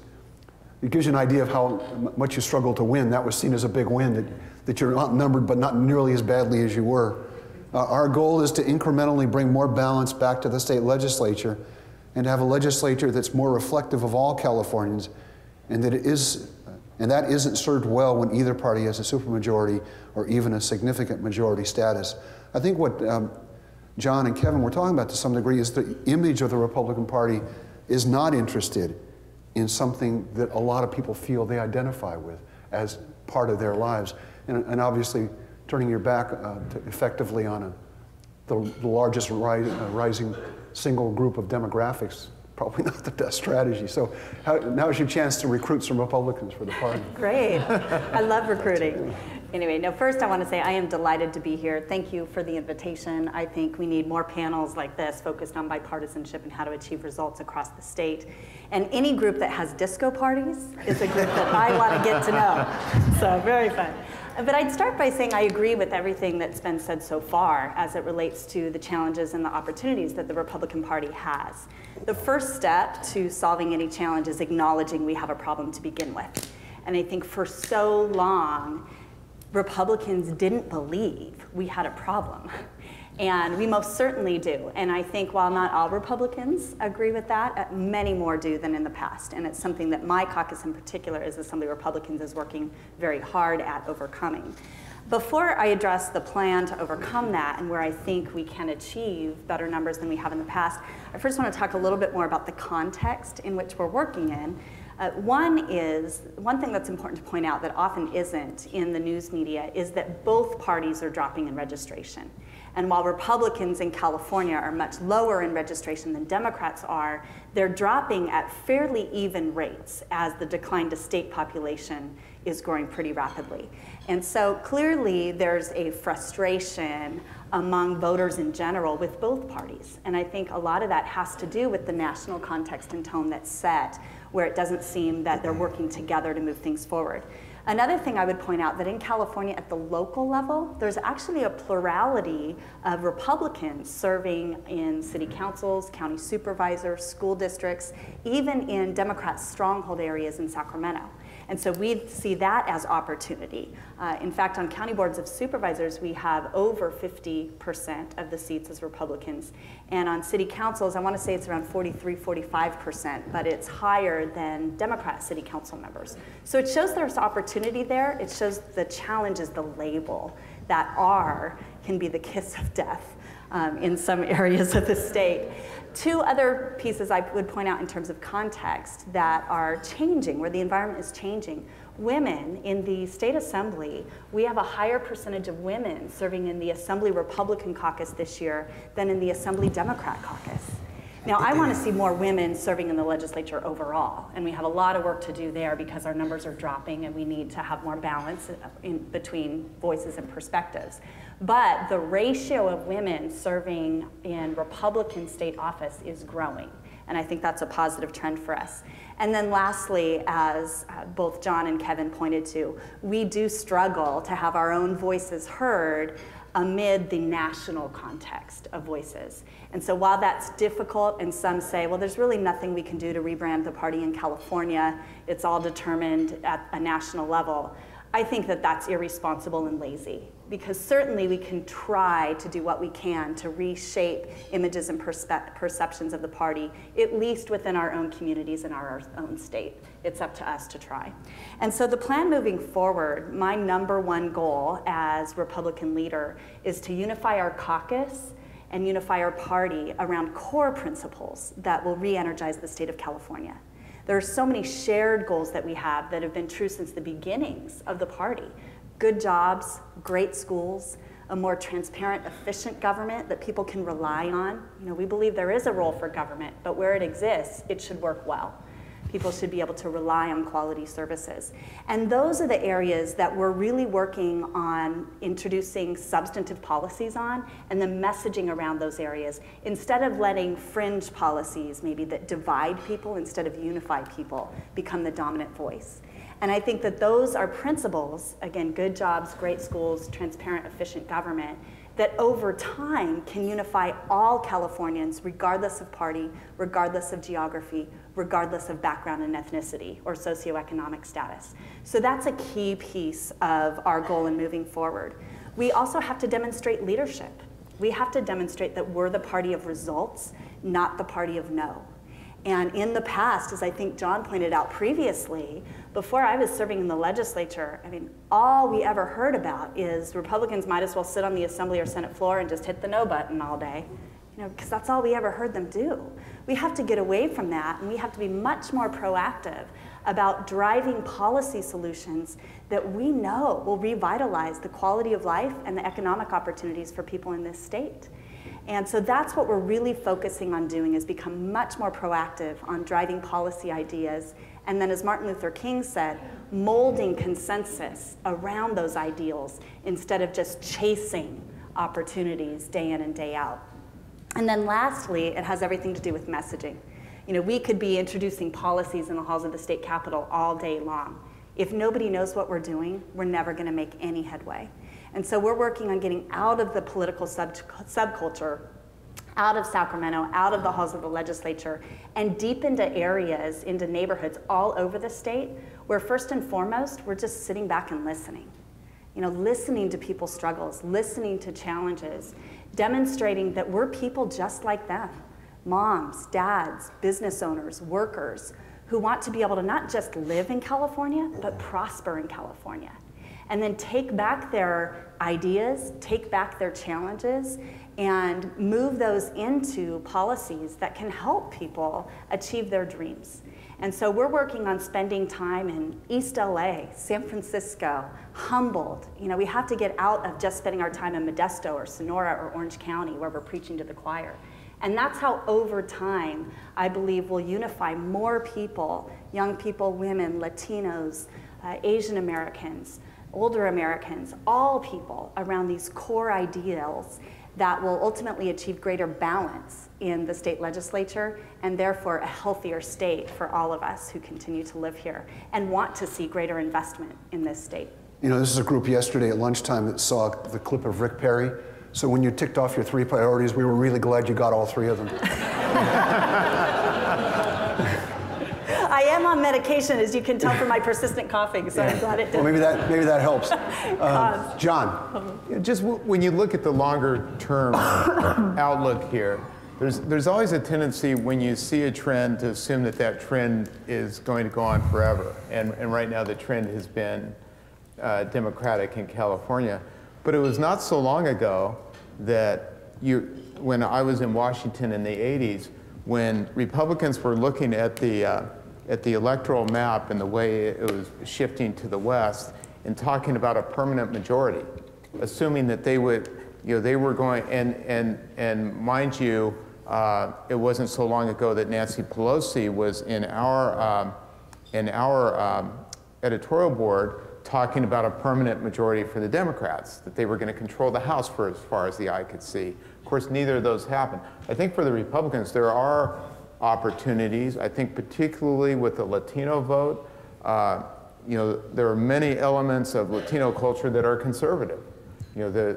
it gives you an idea of how much you struggle to win. That was seen as a big win, that you're outnumbered but not nearly as badly as you were. Our goal is to incrementally bring more balance back to the state legislature and have a legislature that's more reflective of all Californians, and that isn't served well when either party has a supermajority or even a significant majority status. I think what John and Kevin were talking about to some degree is the image of the Republican Party is not interested in something that a lot of people feel they identify with as part of their lives. And obviously, turning your back effectively on the largest rising single group of demographics, probably not the best strategy. So now is your chance to recruit some Republicans for the party. Great. I love recruiting. Anyway, no, first I want to say I am delighted to be here. Thank you for the invitation. I think we need more panels like this focused on bipartisanship and how to achieve results across the state. And any group that has disco parties is a group that I want to get to know. So very fun. But I'd start by saying I agree with everything that's been said so far as it relates to the challenges and the opportunities that the Republican Party has. The first step to solving any challenge is acknowledging we have a problem to begin with. And I think for so long, Republicans didn't believe we had a problem. And we most certainly do. And I think while not all Republicans agree with that, many more do than in the past. And it's something that my caucus in particular, as Assembly Republicans, is working very hard at overcoming. Before I address the plan to overcome that and where I think we can achieve better numbers than we have in the past, I first want to talk a little bit more about the context in which we're working in. One thing that's important to point out that often isn't in the news media is that both parties are dropping in registration. And while Republicans in California are much lower in registration than Democrats are, they're dropping at fairly even rates as the decline to state population is growing pretty rapidly. And so clearly there's a frustration among voters in general with both parties. And I think a lot of that has to do with the national context and tone that's set, where it doesn't seem that they're working together to move things forward. Another thing I would point out that in California at the local level, there's actually a plurality of Republicans serving in city councils, county supervisors, school districts, even in Democrat stronghold areas in Sacramento. And so we see that as opportunity. In fact, on county boards of supervisors, we have over 50% of the seats as Republicans. And on city councils, I want to say it's around 43, 45%, but it's higher than Democrat city council members. So it shows there's opportunity there. It shows the challenge is the label, that R can be the kiss of death in some areas of the state. Two other pieces I would point out in terms of context that are changing, where the environment is changing. Women in the state assembly, we have a higher percentage of women serving in the Assembly Republican caucus this year than in the Assembly Democrat caucus. Now, I want to see more women serving in the legislature overall, and we have a lot of work to do there because our numbers are dropping and we need to have more balance in between voices and perspectives. But the ratio of women serving in Republican state office is growing, and I think that's a positive trend for us. And then lastly, as both John and Kevin pointed to, we do struggle to have our own voices heard amid the national context of voices. And so while that's difficult, and some say, well, there's really nothing we can do to rebrand the party in California, it's all determined at a national level, I think that that's irresponsible and lazy. Because certainly we can try to do what we can to reshape images and perceptions of the party, at least within our own communities and our own state. It's up to us to try. And so the plan moving forward, my #1 goal as Republican leader is to unify our caucus and unify our party around core principles that will re-energize the state of California. There are so many shared goals that we have that have been true since the beginnings of the party. Good jobs, great schools, a more transparent, efficient government that people can rely on. You know, we believe there is a role for government, but where it exists, it should work well. People should be able to rely on quality services. And those are the areas that we're really working on introducing substantive policies on and the messaging around those areas, instead of letting fringe policies maybe that divide people instead of unify people become the dominant voice. And I think that those are principles, again, good jobs, great schools, transparent, efficient government, that over time can unify all Californians regardless of party, regardless of geography, regardless of background and ethnicity or socioeconomic status. So that's a key piece of our goal in moving forward. We also have to demonstrate leadership. We have to demonstrate that we're the party of results, not the party of no. And in the past, as I think John pointed out previously, before I was serving in the legislature, I mean, all we ever heard about is Republicans might as well sit on the Assembly or Senate floor and just hit the no button all day, because that's all we ever heard them do. We have to get away from that, and we have to be much more proactive about driving policy solutions that we know will revitalize the quality of life and the economic opportunities for people in this state. And so that's what we're really focusing on doing, is become much more proactive on driving policy ideas. And then, as Martin Luther King said, molding consensus around those ideals instead of just chasing opportunities day in and day out. And then lastly, it has everything to do with messaging. We could be introducing policies in the halls of the state capitol all day long. If nobody knows what we're doing, we're never going to make any headway. And so we're working on getting out of the political subculture, out of Sacramento, out of the halls of the legislature, and deep into areas, into neighborhoods all over the state, where first and foremost, we're just sitting back and listening. Listening to people's struggles, listening to challenges, demonstrating that we're people just like them. Moms, dads, business owners, workers, who want to be able to not just live in California, but prosper in California. And then take back their ideas, take back their challenges, and move those into policies that can help people achieve their dreams. And so we're working on spending time in East LA, San Francisco, Humboldt. We have to get out of just spending our time in Modesto or Sonora or Orange County, where we're preaching to the choir. And that's how, over time, I believe we'll unify more people, young people, women, Latinos, Asian Americans, older Americans, all people around these core ideals that will ultimately achieve greater balance in the state legislature, and therefore a healthier state for all of us who continue to live here and want to see greater investment in this state. This is a group yesterday at lunchtime that saw the clip of Rick Perry. So when you ticked off your 3 priorities, we were really glad you got all 3 of them. I am on medication, as you can tell from my persistent coughing, so I'm glad it did. Well, maybe that helps. John. Just when you look at the longer term outlook here, there's always a tendency when you see a trend to assume that trend is going to go on forever. And right now the trend has been Democratic in California. But it was not so long ago that when I was in Washington in the 80s, when Republicans were looking at the electoral map and the way it was shifting to the west and talking about a permanent majority, assuming that they would, they were going, and mind you, it wasn't so long ago that Nancy Pelosi was in our editorial board talking about a permanent majority for the Democrats, that they were going to control the House for as far as the eye could see. Of course, neither of those happened. I think for the Republicans, there are opportunities. I think particularly with the Latino vote, there are many elements of Latino culture that are conservative.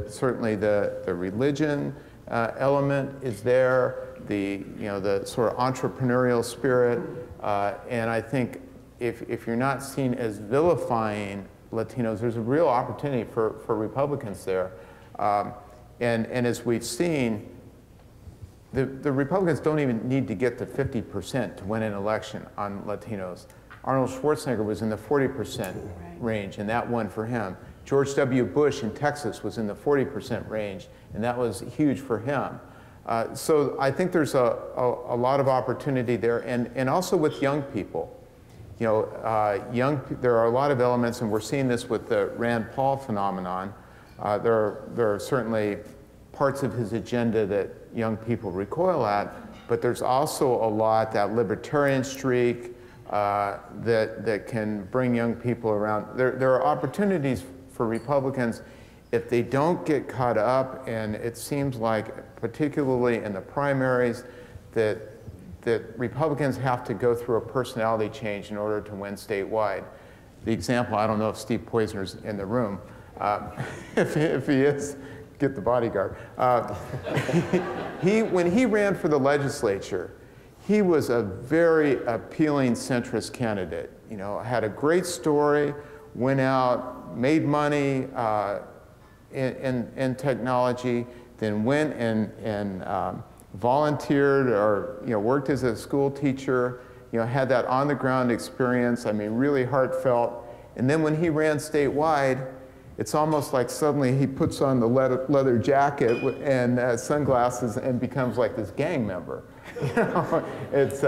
Certainly the religion element is there, the sort of entrepreneurial spirit, and I think if you're not seen as vilifying Latinos, there's a real opportunity for Republicans there. And as we've seen, the Republicans don't even need to get to 50% to win an election on Latinos. Arnold Schwarzenegger was in the 40% range, and that won for him. George W. Bush in Texas was in the 40% range, and that was huge for him. So I think there's a lot of opportunity there, and also with young people. There are a lot of elements, and we're seeing this with the Rand Paul phenomenon. There are certainly parts of his agenda that young people recoil at, but there's also a lot, that libertarian streak that can bring young people around. There are opportunities for Republicans if they don't get caught up, and it seems like, particularly in the primaries, that Republicans have to go through a personality change in order to win statewide. The example, I don't know if Steve Poizner's in the room. If he is, get the bodyguard. When he ran for the legislature, he was a very appealing centrist candidate. Had a great story, went out, made money in technology, then went and volunteered or worked as a school teacher, had that on-the-ground experience, I mean, really heartfelt. And then when he ran statewide, it's almost like suddenly he puts on the leather jacket and sunglasses and becomes like this gang member. It's,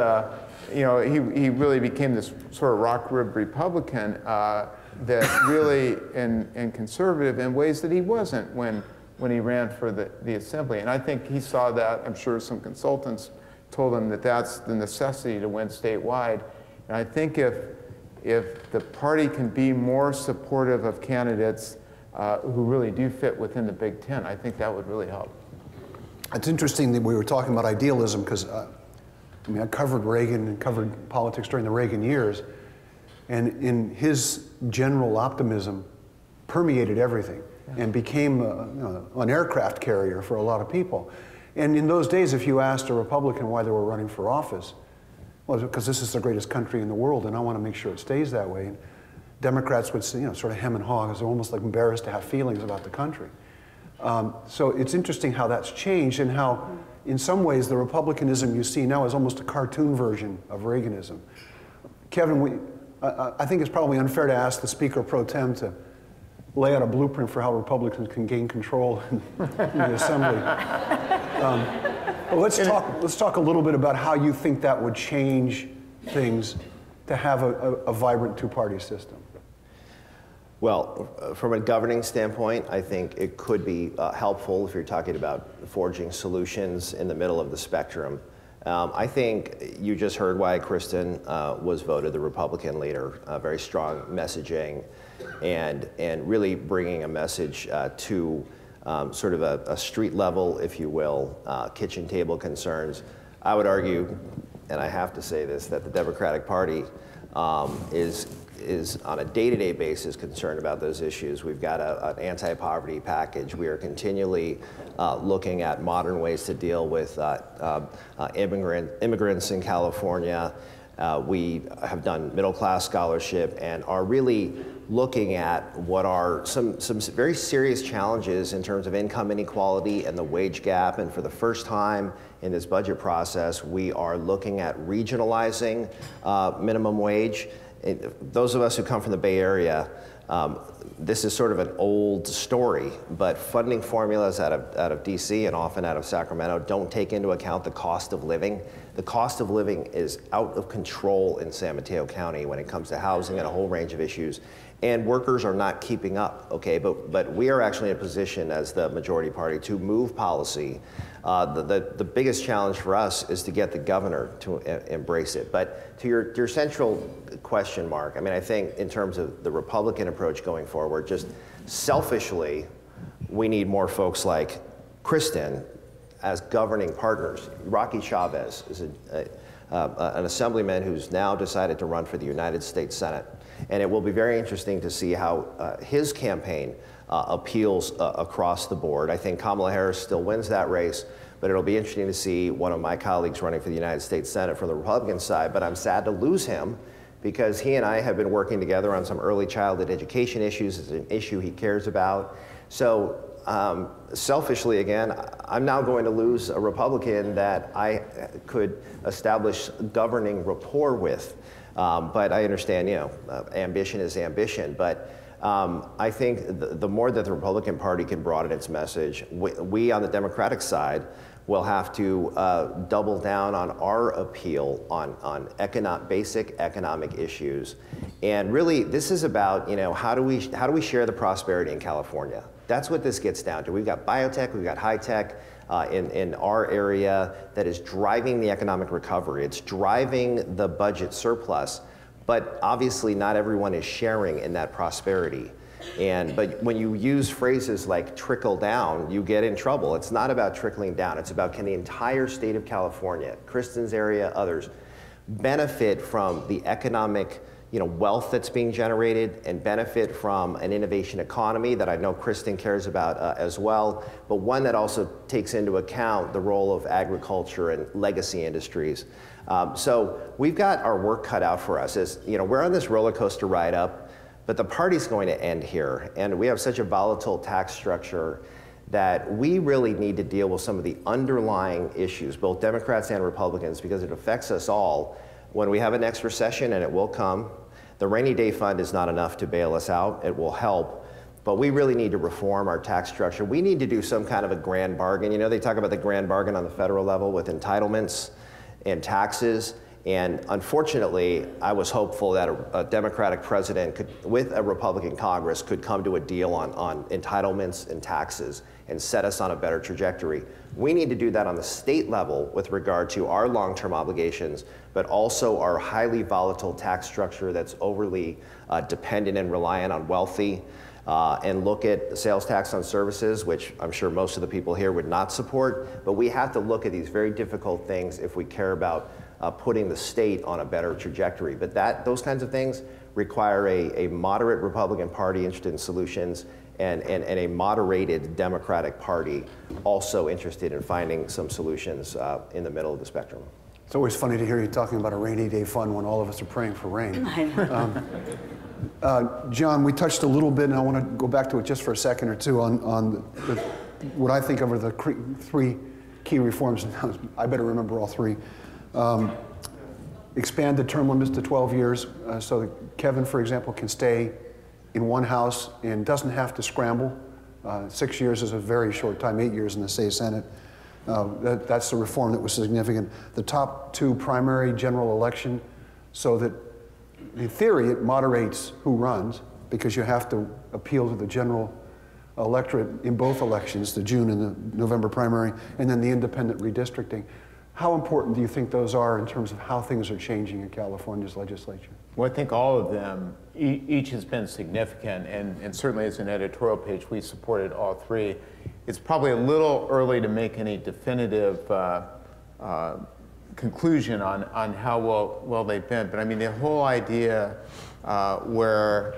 he really became this sort of rock-ribbed Republican that really, and conservative in ways that he wasn't when he ran for the Assembly. And I think he saw that. I'm sure some consultants told him that that's the necessity to win statewide. And I think if the party can be more supportive of candidates who really do fit within the Big Ten, I think that would really help. It's interesting that we were talking about idealism because I covered Reagan and covered politics during the Reagan years, and in his general optimism permeated everything and became an aircraft carrier for a lot of people. And in those days, if you asked a Republican why they were running for office, well, because this is the greatest country in the world and I want to make sure it stays that way. And Democrats would say, sort of hem and haw because they're almost like embarrassed to have feelings about the country. So it's interesting how that's changed and how, in some ways, the Republicanism you see now is almost a cartoon version of Reaganism. Kevin, I think it's probably unfair to ask the Speaker pro tem to lay out a blueprint for how Republicans can gain control in the Assembly. Let's talk a little bit about how you think that would change things to have a vibrant two-party system. Well, from a governing standpoint, I think it could be helpful if you're talking about forging solutions in the middle of the spectrum. I think you just heard why Kristin was voted the Republican leader. Very strong messaging and really bringing a message to sort of a street level, if you will, kitchen table concerns. I would argue, and I have to say this, that the Democratic Party is on a day-to-day basis concerned about those issues. We've got an anti-poverty package. We are continually looking at modern ways to deal with immigrants in California. We have done middle-class scholarship and are really looking at what are some very serious challenges in terms of income inequality and the wage gap. And for the first time in this budget process, we are looking at regionalizing minimum wage. Those of us who come from the Bay Area, this is sort of an old story, but funding formulas out of DC and often out of Sacramento don't take into account the cost of living. The cost of living is out of control in San Mateo County when it comes to housing and a whole range of issues. And workers are not keeping up, okay? But we are actually in a position as the majority party to move policy. The biggest challenge for us is to get the governor to embrace it. But to your central question, Mark, I mean, I think in terms of the Republican approach going forward, just selfishly, we need more folks like Kristin as governing partners. Rocky Chavez is an assemblyman who's now decided to run for the United States Senate. And it will be very interesting to see how his campaign appeals across the board. I think Kamala Harris still wins that race, but it'll be interesting to see one of my colleagues running for the United States Senate from the Republican side. But I'm sad to lose him because he and I have been working together on some early childhood education issues. It's an issue he cares about. So selfishly, again, I'm now going to lose a Republican that I could establish governing rapport with. But I understand, ambition is ambition. But I think the more that the Republican Party can broaden its message, we on the Democratic side will have to double down on our appeal on basic economic issues. And really, this is about, how do we share the prosperity in California? That's what this gets down to. We've got biotech, we've got high tech in our area that is driving the economic recovery. It's driving the budget surplus, but obviously not everyone is sharing in that prosperity. But when you use phrases like trickle down, you get in trouble. It's not about trickling down. It's about, can the entire state of California, Kristin's area, others, benefit from the economic wealth that's being generated and benefit from an innovation economy that I know Kristin cares about as well, but one that also takes into account the role of agriculture and legacy industries. So we've got our work cut out for us. We're on this roller coaster ride up, but the party's going to end here. And we have such a volatile tax structure that we really need to deal with some of the underlying issues, both Democrats and Republicans, because it affects us all. When we have a next recession, and it will come, the rainy day fund is not enough to bail us out. It will help, but we really need to reform our tax structure. We need to do some kind of a grand bargain. You know, they talk about the grand bargain on the federal level with entitlements and taxes. And unfortunately, I was hopeful that a Democratic president could, with a Republican Congress, could come to a deal on entitlements and taxes and set us on a better trajectory. We need to do that on the state level with regard to our long-term obligations, but also our highly volatile tax structure that's overly dependent and reliant on wealthy, and look at the sales tax on services, which I'm sure most of the people here would not support. But we have to look at these very difficult things if we care about putting the state on a better trajectory. But those kinds of things require a moderate Republican Party interested in solutions, and a moderated Democratic Party also interested in finding some solutions in the middle of the spectrum. It's always funny to hear you talking about a rainy day fund when all of us are praying for rain. John, we touched a little bit, and I want to go back to it just for a second or two on what I think of are the three key reforms. I better remember all three. Expand the term limits to 12 years so that Kevin, for example, can stay in one house and doesn't have to scramble. 6 years is a very short time, 8 years in the state Senate. That's the reform that was significant. The top two primary general election, so that in theory it moderates who runs, because you have to appeal to the general electorate in both elections, the June and the November primary, and then the independent redistricting. How important do you think those are in terms of how things are changing in California's legislature? Well, I think all of them, each has been significant, and certainly as an editorial page, we supported all three. It's probably a little early to make any definitive conclusion on how well they've been, but I mean, the whole idea where,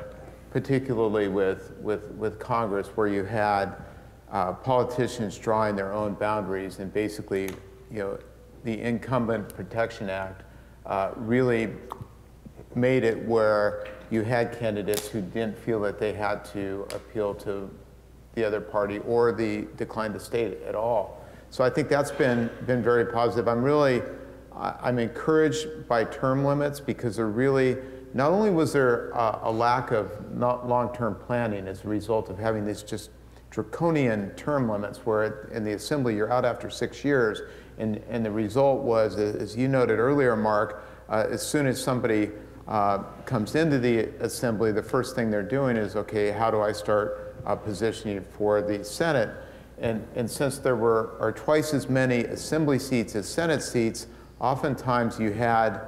particularly with Congress, where you had politicians drawing their own boundaries, and basically, you know, the Incumbent Protection Act really made it where you had candidates who didn't feel that they had to appeal to the other party or decline the state at all. So I think that's been very positive. I'm encouraged by term limits, because they're really, not only was there a lack of long-term planning as a result of having these just draconian term limits where in the Assembly you're out after 6 years, and the result was, as you noted earlier, Mark, as soon as somebody comes into the Assembly, the first thing they're doing is, okay, how do I start positioning for the Senate? And since there are twice as many Assembly seats as Senate seats, oftentimes you had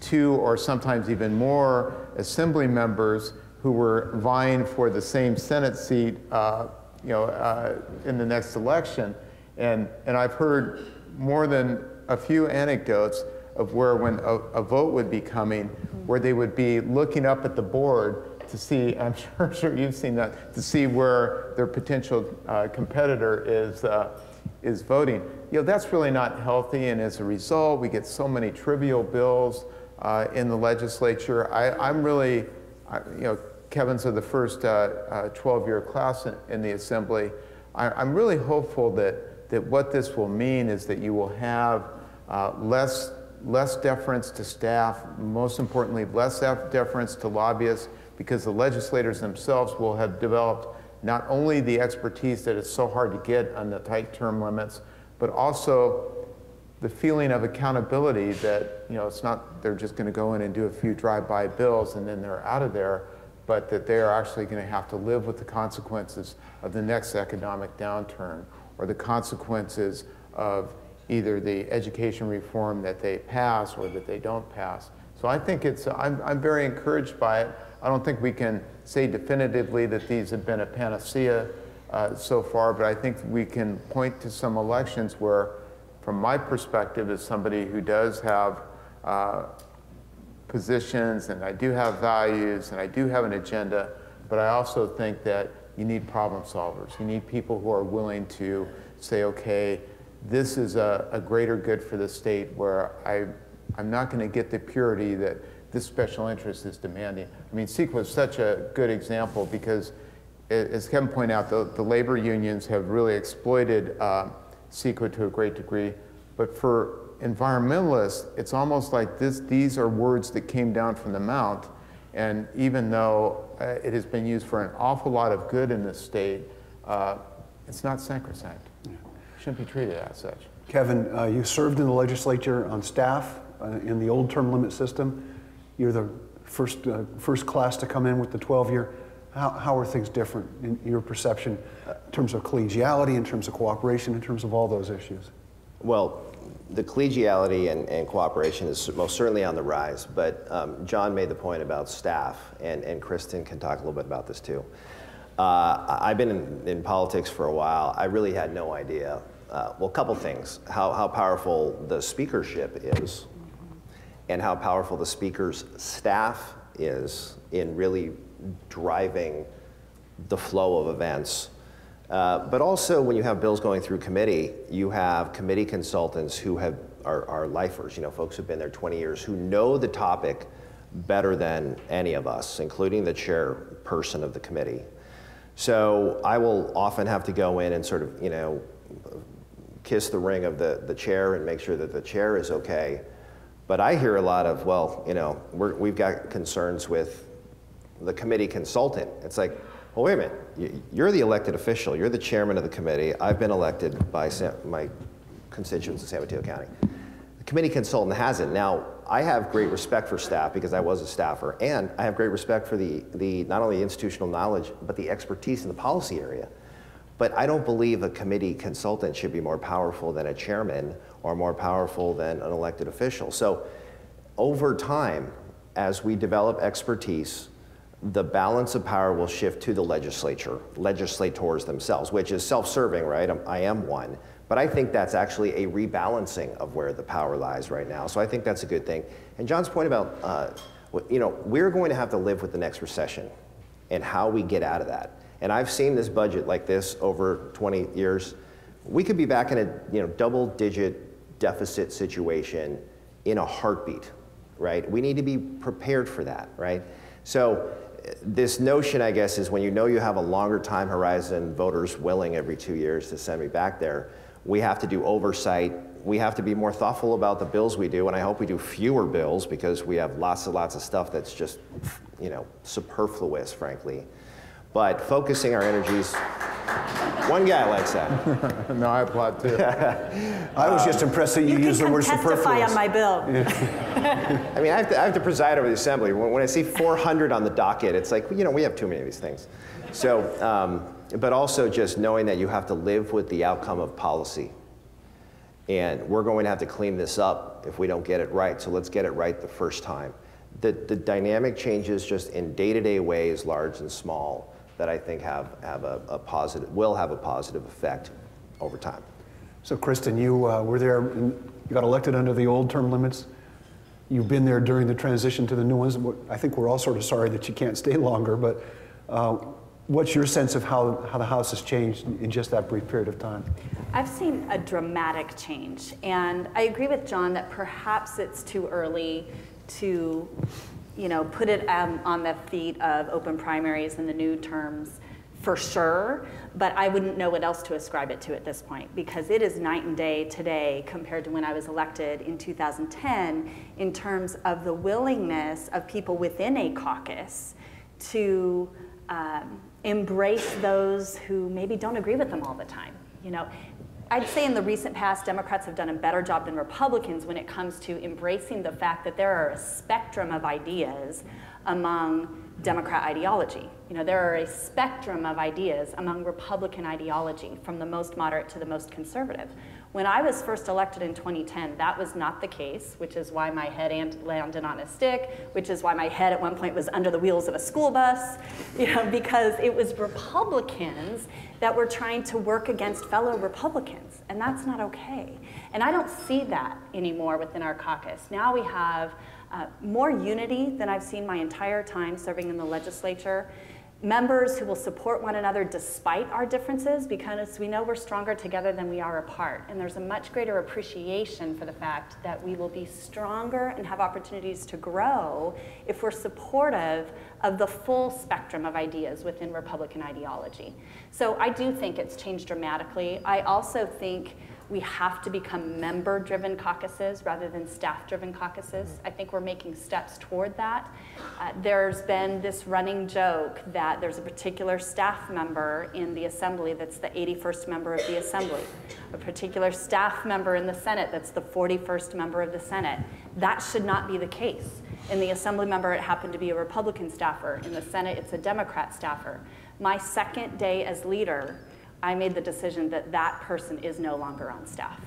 2 or sometimes even more Assembly members who were vying for the same Senate seat in the next election. And I've heard more than a few anecdotes of where when a vote would be coming, where they would be looking up at the board to see, I'm sure you've seen that, to see where their potential competitor is voting. You know, that's really not healthy, and as a result, we get so many trivial bills in the legislature. I'm really, you know, Kevin's of the first 12-year class in the Assembly. I'm really hopeful that what this will mean is that you will have less deference to staff, most importantly, less deference to lobbyists, because the legislators themselves will have developed not only the expertise that is so hard to get on the tight term limits, but also the feeling of accountability that, you know, it's not they're just going to go in and do a few drive-by bills and then they're out of there, but that they're actually going to have to live with the consequences of the next economic downturn, or the consequences of either the education reform that they pass or that they don't pass. So I think I'm very encouraged by it. I don't think we can say definitively that these have been a panacea so far, but I think we can point to some elections where, from my perspective as somebody who does have positions, and I do have values, and I do have an agenda, but I also think that you need problem solvers. You need people who are willing to say, okay, this is a greater good for the state, where I'm not going to get the purity that this special interest is demanding. I mean, CEQA is such a good example, because as Kevin pointed out, the labor unions have really exploited CEQA to a great degree. But for environmentalists, it's almost like these are words that came down from the mount. And even though it has been used for an awful lot of good in this state, it's not sacrosanct. Yeah. Shouldn't be treated as such. Kevin, you served in the legislature on staff in the old term limit system. You're the first class to come in with the 12-year. How are things different in your perception in terms of collegiality, in terms of cooperation, in terms of all those issues? Well, the collegiality and cooperation is most certainly on the rise, but John made the point about staff, and Kristin can talk a little bit about this too. I've been in politics for a while. I really had no idea, well, a couple things, how powerful the speakership is and how powerful the speaker's staff is in really driving the flow of events. But also when you have bills going through committee, you have committee consultants who are lifers, you know, folks who've been there 20 years, who know the topic better than any of us, including the chairperson of the committee. So I will often have to go in and sort of, you know, kiss the ring of the chair and make sure that the chair is okay. But I hear a lot of, well, you know, we've got concerns with the committee consultant. It's like, well, wait a minute, you're the elected official, you're the chairman of the committee. I've been elected by my constituents in San Mateo County. The committee consultant hasn't. Now, I have great respect for staff because I was a staffer, and I have great respect for the not only institutional knowledge, but the expertise in the policy area. But I don't believe a committee consultant should be more powerful than a chairman or more powerful than an elected official. So over time, as we develop expertise, the balance of power will shift to the legislators themselves, which is self-serving, right? I am one. But I think that's actually a rebalancing of where the power lies right now. So I think that's a good thing. And John's point about, you know, we're going to have to live with the next recession and how we get out of that. And I've seen this budget like this over 20 years. We could be back in a double-digit deficit situation in a heartbeat, right? We need to be prepared for that, right? So this notion, I guess, is when you know you have a longer time horizon, voters willing every 2 years to send me back there, we have to do oversight. We have to be more thoughtful about the bills we do, and I hope we do fewer bills because we have lots of stuff that's just, you know, superfluous, frankly. But focusing our energies, one guy likes that. No, I applaud too. I was just impressed that you used the word superfluous. You can testify on my bill. I mean, I have to preside over the assembly. When I see 400 on the docket, it's like, you know, we have too many of these things. So, but also just knowing that you have to live with the outcome of policy. And we're going to have to clean this up if we don't get it right. So let's get it right the first time. The dynamic changes just in day-to-day ways, large and small, that I think will have a positive effect over time. So Kristin, you were there, and you got elected under the old term limits. You've been there during the transition to the new ones. I think we're all sort of sorry that you can't stay longer, but what's your sense of how the House has changed in just that brief period of time? I've seen a dramatic change, and I agree with John that perhaps it's too early to, you know, put it on the feet of open primaries and the new terms for sure, but I wouldn't know what else to ascribe it to at this point, because it is night and day today compared to when I was elected in 2010 in terms of the willingness of people within a caucus to embrace those who maybe don't agree with them all the time. You know, I'd say in the recent past, Democrats have done a better job than Republicans when it comes to embracing the fact that there are a spectrum of ideas among Democrat ideology. You know, there are a spectrum of ideas among Republican ideology, from the most moderate to the most conservative. When I was first elected in 2010, that was not the case, which is why my head landed on a stick, which is why my head at one point was under the wheels of a school bus, you know, because it was Republicans that were trying to work against fellow Republicans, and that's not okay. And I don't see that anymore within our caucus. Now we have more unity than I've seen my entire time serving in the legislature. members who will support one another despite our differences, because we know we're stronger together than we are apart. And there's a much greater appreciation for the fact that we will be stronger and have opportunities to grow if we're supportive of the full spectrum of ideas within Republican ideology. So I do think it's changed dramatically. I also think we have to become member-driven caucuses rather than staff-driven caucuses. I think we're making steps toward that. There's been this running joke that there's a particular staff member in the Assembly that's the 81st member of the Assembly, a particular staff member in the Senate that's the 41st member of the Senate. That should not be the case. In the Assemblymember, it happened to be a Republican staffer. In the Senate, it's a Democrat staffer. My second day as leader, I made the decision that that person is no longer on staff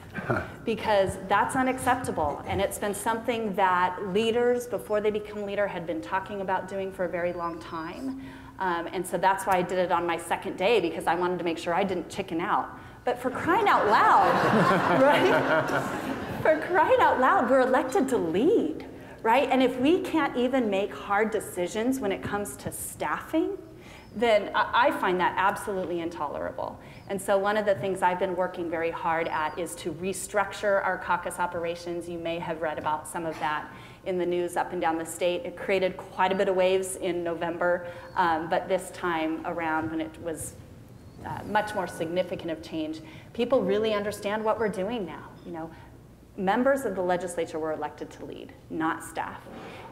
because that's unacceptable. And it's been something that leaders, before they become leader, had been talking about doing for a very long time. And so that's why I did it on my second day, because I wanted to make sure I didn't chicken out. But for crying out loud, right? For crying out loud, we're elected to lead, right? And if we can't even make hard decisions when it comes to staffing, then I find that absolutely intolerable. And so one of the things I've been working very hard at is to restructure our caucus operations. You may have read about some of that in the news up and down the state. It created quite a bit of waves in November, but this time around, when it was much more significant of change, people really understand what we're doing now. You know, members of the legislature were elected to lead, not staff.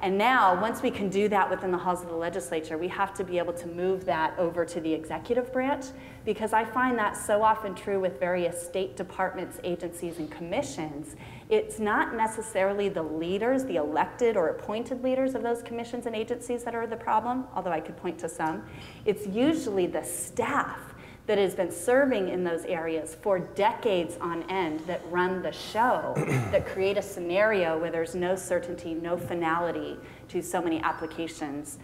And now, once we can do that within the halls of the legislature, we have to be able to move that over to the executive branch, because I find that so often true with various state departments, agencies, and commissions. It's not necessarily the leaders, the elected or appointed leaders of those commissions and agencies that are the problem, although I could point to some. It's usually the staff that has been serving in those areas for decades on end that run the show, that create a scenario where there's no certainty, no finality to so many applications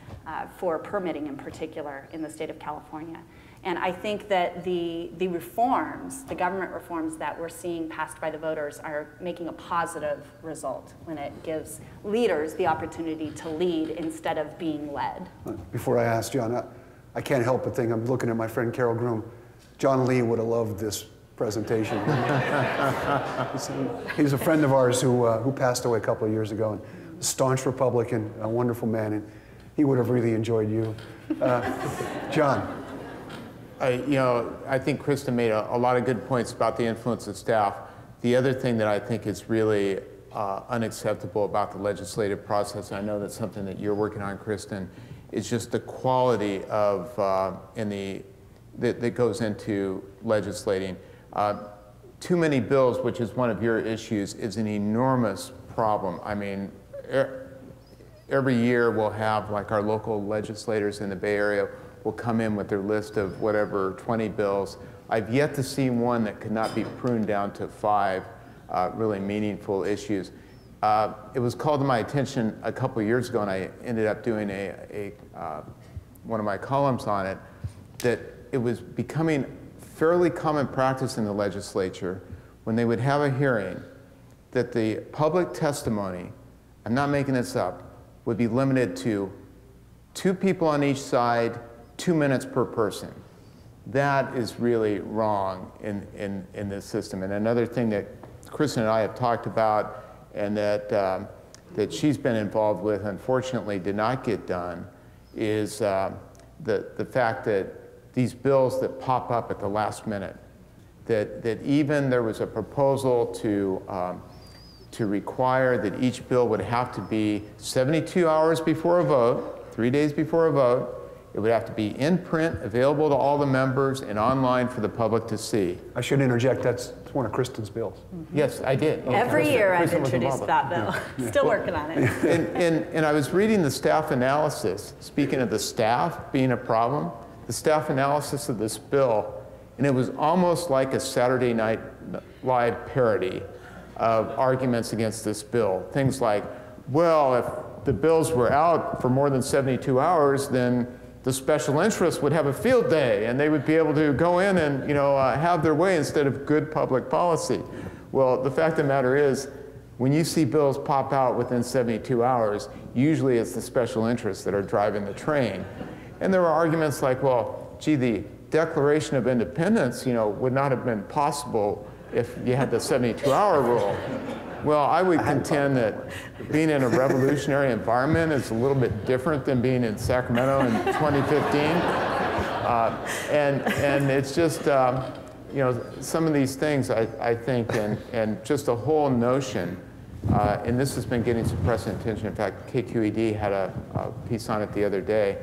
for permitting in particular in the state of California. And I think that the reforms, the government reforms that we're seeing passed by the voters are making a positive result when it gives leaders the opportunity to lead instead of being led. Before I ask John, I can't help but think, I'm looking at my friend Carol Groom. John Lee would have loved this presentation. He's a friend of ours who passed away a couple of years ago, and a staunch Republican, a wonderful man, and he would have really enjoyed you. John. I think Kristin made a lot of good points about the influence of staff. The other thing that I think is really unacceptable about the legislative process, and I know that's something that you're working on, Kristin, is just the quality of that goes into legislating. Too many bills, which is one of your issues, is an enormous problem. I mean, every year we'll have, like, our local legislators in the Bay Area will come in with their list of whatever, 20 bills. I've yet to see one that could not be pruned down to 5 really meaningful issues. It was called to my attention a couple of years ago, and I ended up doing one of my columns on it, that it was becoming fairly common practice in the legislature when they would have a hearing that the public testimony, I'm not making this up, would be limited to 2 people on each side, 2 minutes per person. That is really wrong in this system. And another thing that Kristin and I have talked about, and that she's been involved with, unfortunately did not get done, is the fact that these bills that pop up at the last minute, that even there was a proposal to require that each bill would have to be 72 hours before a vote, 3 days before a vote. It would have to be in print, available to all the members, and online for the public to see. I should interject, that's one of Kristin's bills. Mm-hmm. Yes, I did. Every year I've introduced that bill. Yeah. Still working on it. And I was reading the staff analysis, speaking of the staff being a problem, the staff analysis of this bill, and it was almost like a Saturday Night Live parody of arguments against this bill. Things like, well, if the bills were out for more than 72 hours, then the special interests would have a field day, and they would be able to go in and have their way instead of good public policy. Well, the fact of the matter is, when you see bills pop out within 72 hours, usually it's the special interests that are driving the train. And there were arguments like, well, gee, the Declaration of Independence, would not have been possible if you had the 72-hour rule. Well, I would contend that being in a revolutionary environment is a little bit different than being in Sacramento in 2015. And it's just, some of these things I think, and just a whole notion, and this has been getting some press attention. In fact, KQED had a piece on it the other day,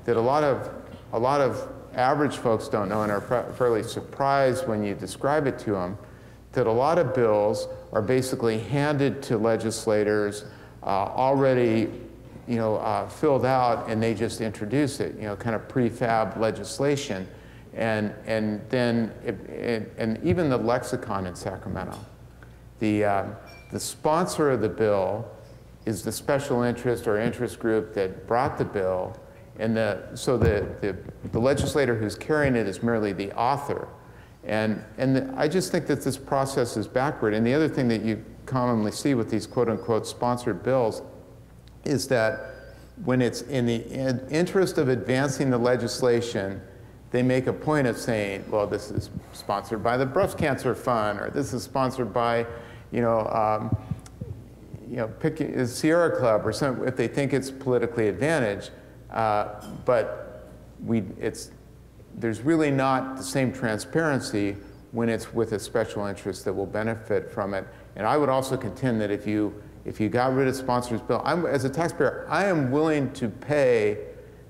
that a lot of average folks don't know and are fairly surprised when you describe it to them, that a lot of bills are basically handed to legislators already filled out, and they just introduce it, kind of prefab legislation. And then, and even the lexicon in Sacramento, the sponsor of the bill is the special interest or interest group that brought the bill, and so the legislator who's carrying it is merely the author. And I just think that this process is backward. And the other thing that you commonly see with these quote-unquote sponsored bills is that when it's in the interest of advancing the legislation, they make a point of saying, well, this is sponsored by the Breast Cancer Fund, or this is sponsored by, pick a Sierra Club, or something, if they think it's politically advantaged. But there's really not the same transparency when it's with a special interest that will benefit from it. And I would also contend that if you got rid of sponsors bill, as a taxpayer, I am willing to pay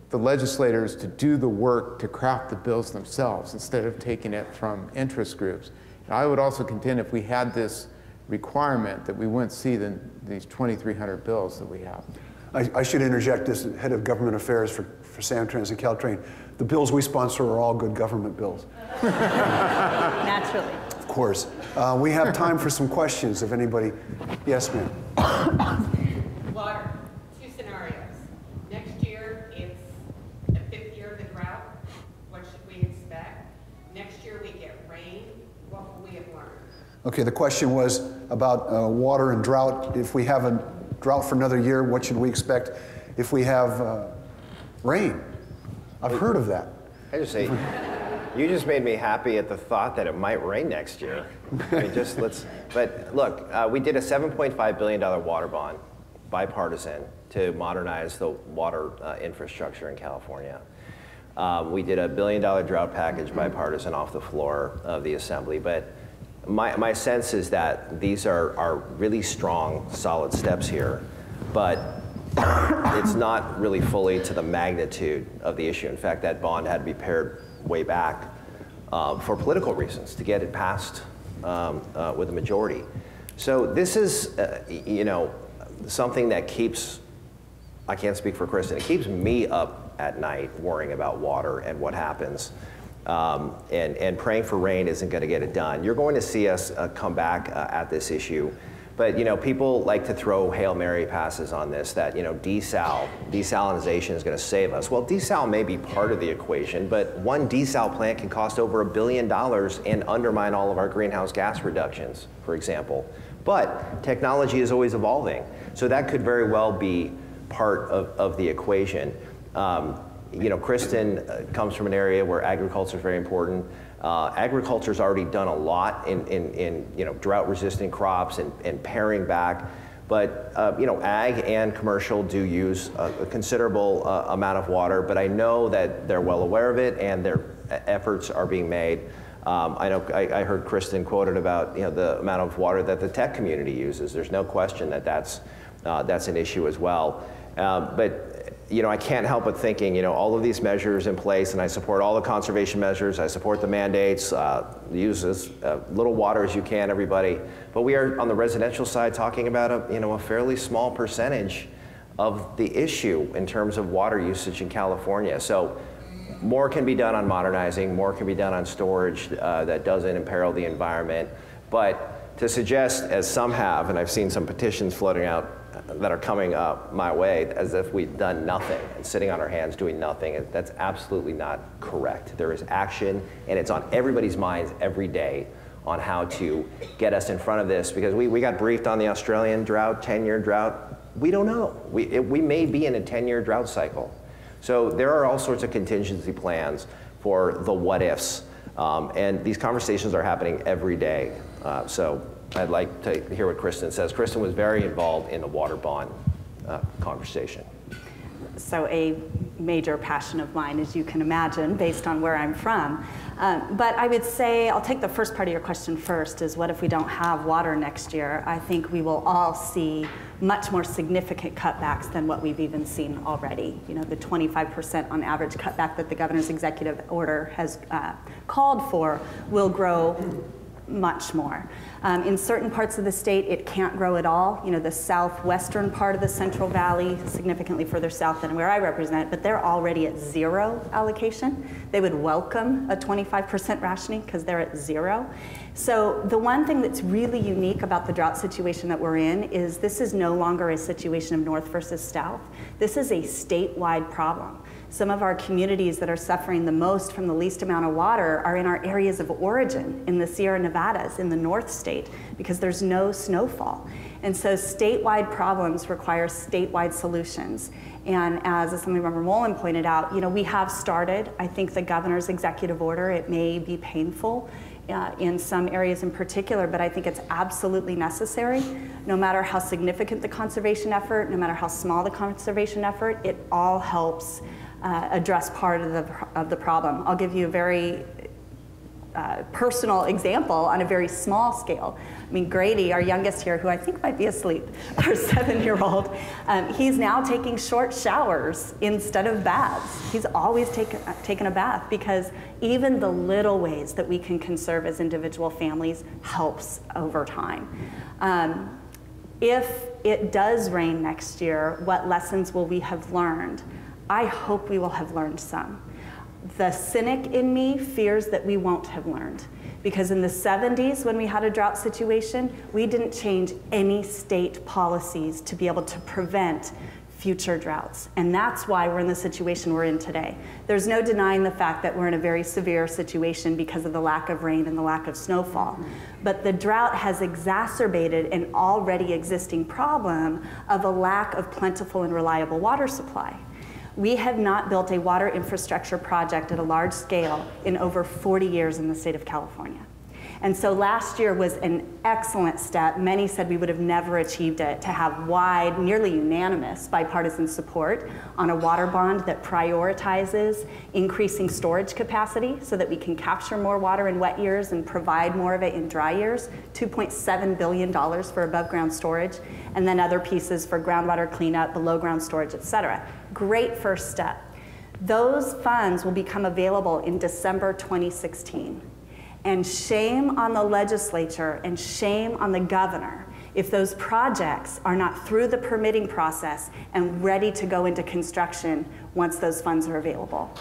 the legislators to do the work to craft the bills themselves instead of taking it from interest groups. And I would also contend if we had this requirement that we wouldn't see these 2,300 bills that we have. I should interject as head of government affairs for Samtrans and Caltrain. The bills we sponsor are all good government bills. Naturally. Of course. We have time for some questions, if anybody. Yes, ma'am. Water. Two scenarios. Next year, it's the 5th year of the drought. What should we expect? Next year, we get rain. What will we have learned? Okay, the question was about water and drought. If we have a drought for another year, what should we expect if we have rain? I've heard of that. I just say, you just made me happy at the thought that it might rain next year. I mean, but look, we did a $7.5 billion water bond, bipartisan, to modernize the water infrastructure in California. We did a $1 billion drought package, bipartisan, off the floor of the Assembly. But my sense is that these are really strong, solid steps here, but it's not really fully to the magnitude of the issue. In fact, that bond had to be pared way back for political reasons to get it passed with a majority. So this is, something that keeps, I can't speak for Kristin, it keeps me up at night worrying about water and what happens. And praying for rain isn't going to get it done. You're going to see us come back at this issue. But people like to throw Hail Mary passes on this, that desalinization is going to save us. Well, desal may be part of the equation, but one desal plant can cost over $1 billion and undermine all of our greenhouse gas reductions, for example. But technology is always evolving, so that could very well be part of the equation. Kristin comes from an area where agriculture is very important. Agriculture's already done a lot in drought-resistant crops and paring back, but ag and commercial do use a considerable amount of water. But I know that they're well aware of it and their efforts are being made. I heard Kristin quoted about the amount of water that the tech community uses. There's no question that that's an issue as well. But I can't help but thinking, all of these measures in place, and I support all the conservation measures, I support the mandates, use as little water as you can, everybody. But we are, on the residential side, talking about a fairly small percentage of the issue in terms of water usage in California. So more can be done on modernizing, more can be done on storage that doesn't imperil the environment. But to suggest, as some have, and I've seen some petitions floating out that are coming up my way, as if we've done nothing and sitting on our hands doing nothing, that's absolutely not correct. There is action, and it's on everybody's minds every day on how to get us in front of this, because we got briefed on the Australian drought, 10-year drought. We don't know. We may be in a 10-year drought cycle. So there are all sorts of contingency plans for the what ifs. And these conversations are happening every day. So I'd like to hear what Kristin says. Kristin was very involved in the water bond conversation. So a major passion of mine, as you can imagine, based on where I'm from. But I would say, I'll take the first part of your question first, is what if we don't have water next year? I think we will all see much more significant cutbacks than what we've even seen already. You know, the 25% on average cutback that the governor's executive order has called for will grow much more. In certain parts of the state, it can't grow at all. You know, the southwestern part of the Central Valley, significantly further south than where I represent, but they're already at 0 allocation. They would welcome a 25% rationing because they're at 0. So the one thing that's really unique about the drought situation that we're in is this is no longer a situation of north versus south. This is a statewide problem. Some of our communities that are suffering the most from the least amount of water are in our areas of origin, in the Sierra Nevadas, in the North State, because there's no snowfall. And so statewide problems require statewide solutions. And as Assemblymember Mullin pointed out, you know, we have started. I think the governor's executive order, it may be painful in some areas in particular, but I think it's absolutely necessary. No matter how significant the conservation effort, no matter how small the conservation effort, it all helps address part of the problem. I'll give you a very personal example on a very small scale. I mean, Grady, our youngest here, who I think might be asleep, our 7-year-old, he's now taking short showers instead of baths. He's always taken a bath because even the little ways that we can conserve as individual families helps over time. If it does rain next year, what lessons will we have learned? I hope we will have learned some. The cynic in me fears that we won't have learned, because in the 70s, when we had a drought situation, we didn't change any state policies to be able to prevent future droughts. And that's why we're in the situation we're in today. There's no denying the fact that we're in a very severe situation because of the lack of rain and the lack of snowfall. But the drought has exacerbated an already existing problem of a lack of plentiful and reliable water supply. We have not built a water infrastructure project at a large scale in over 40 years in the state of California. And so last year was an excellent step. Many said we would have never achieved it, to have wide, nearly unanimous bipartisan support on a water bond that prioritizes increasing storage capacity so that we can capture more water in wet years and provide more of it in dry years, $2.7 billion for above ground storage, and then other pieces for groundwater cleanup, below ground storage, et cetera. Great first step. Those funds will become available in December 2016. And shame on the legislature and shame on the governor if those projects are not through the permitting process and ready to go into construction once those funds are available.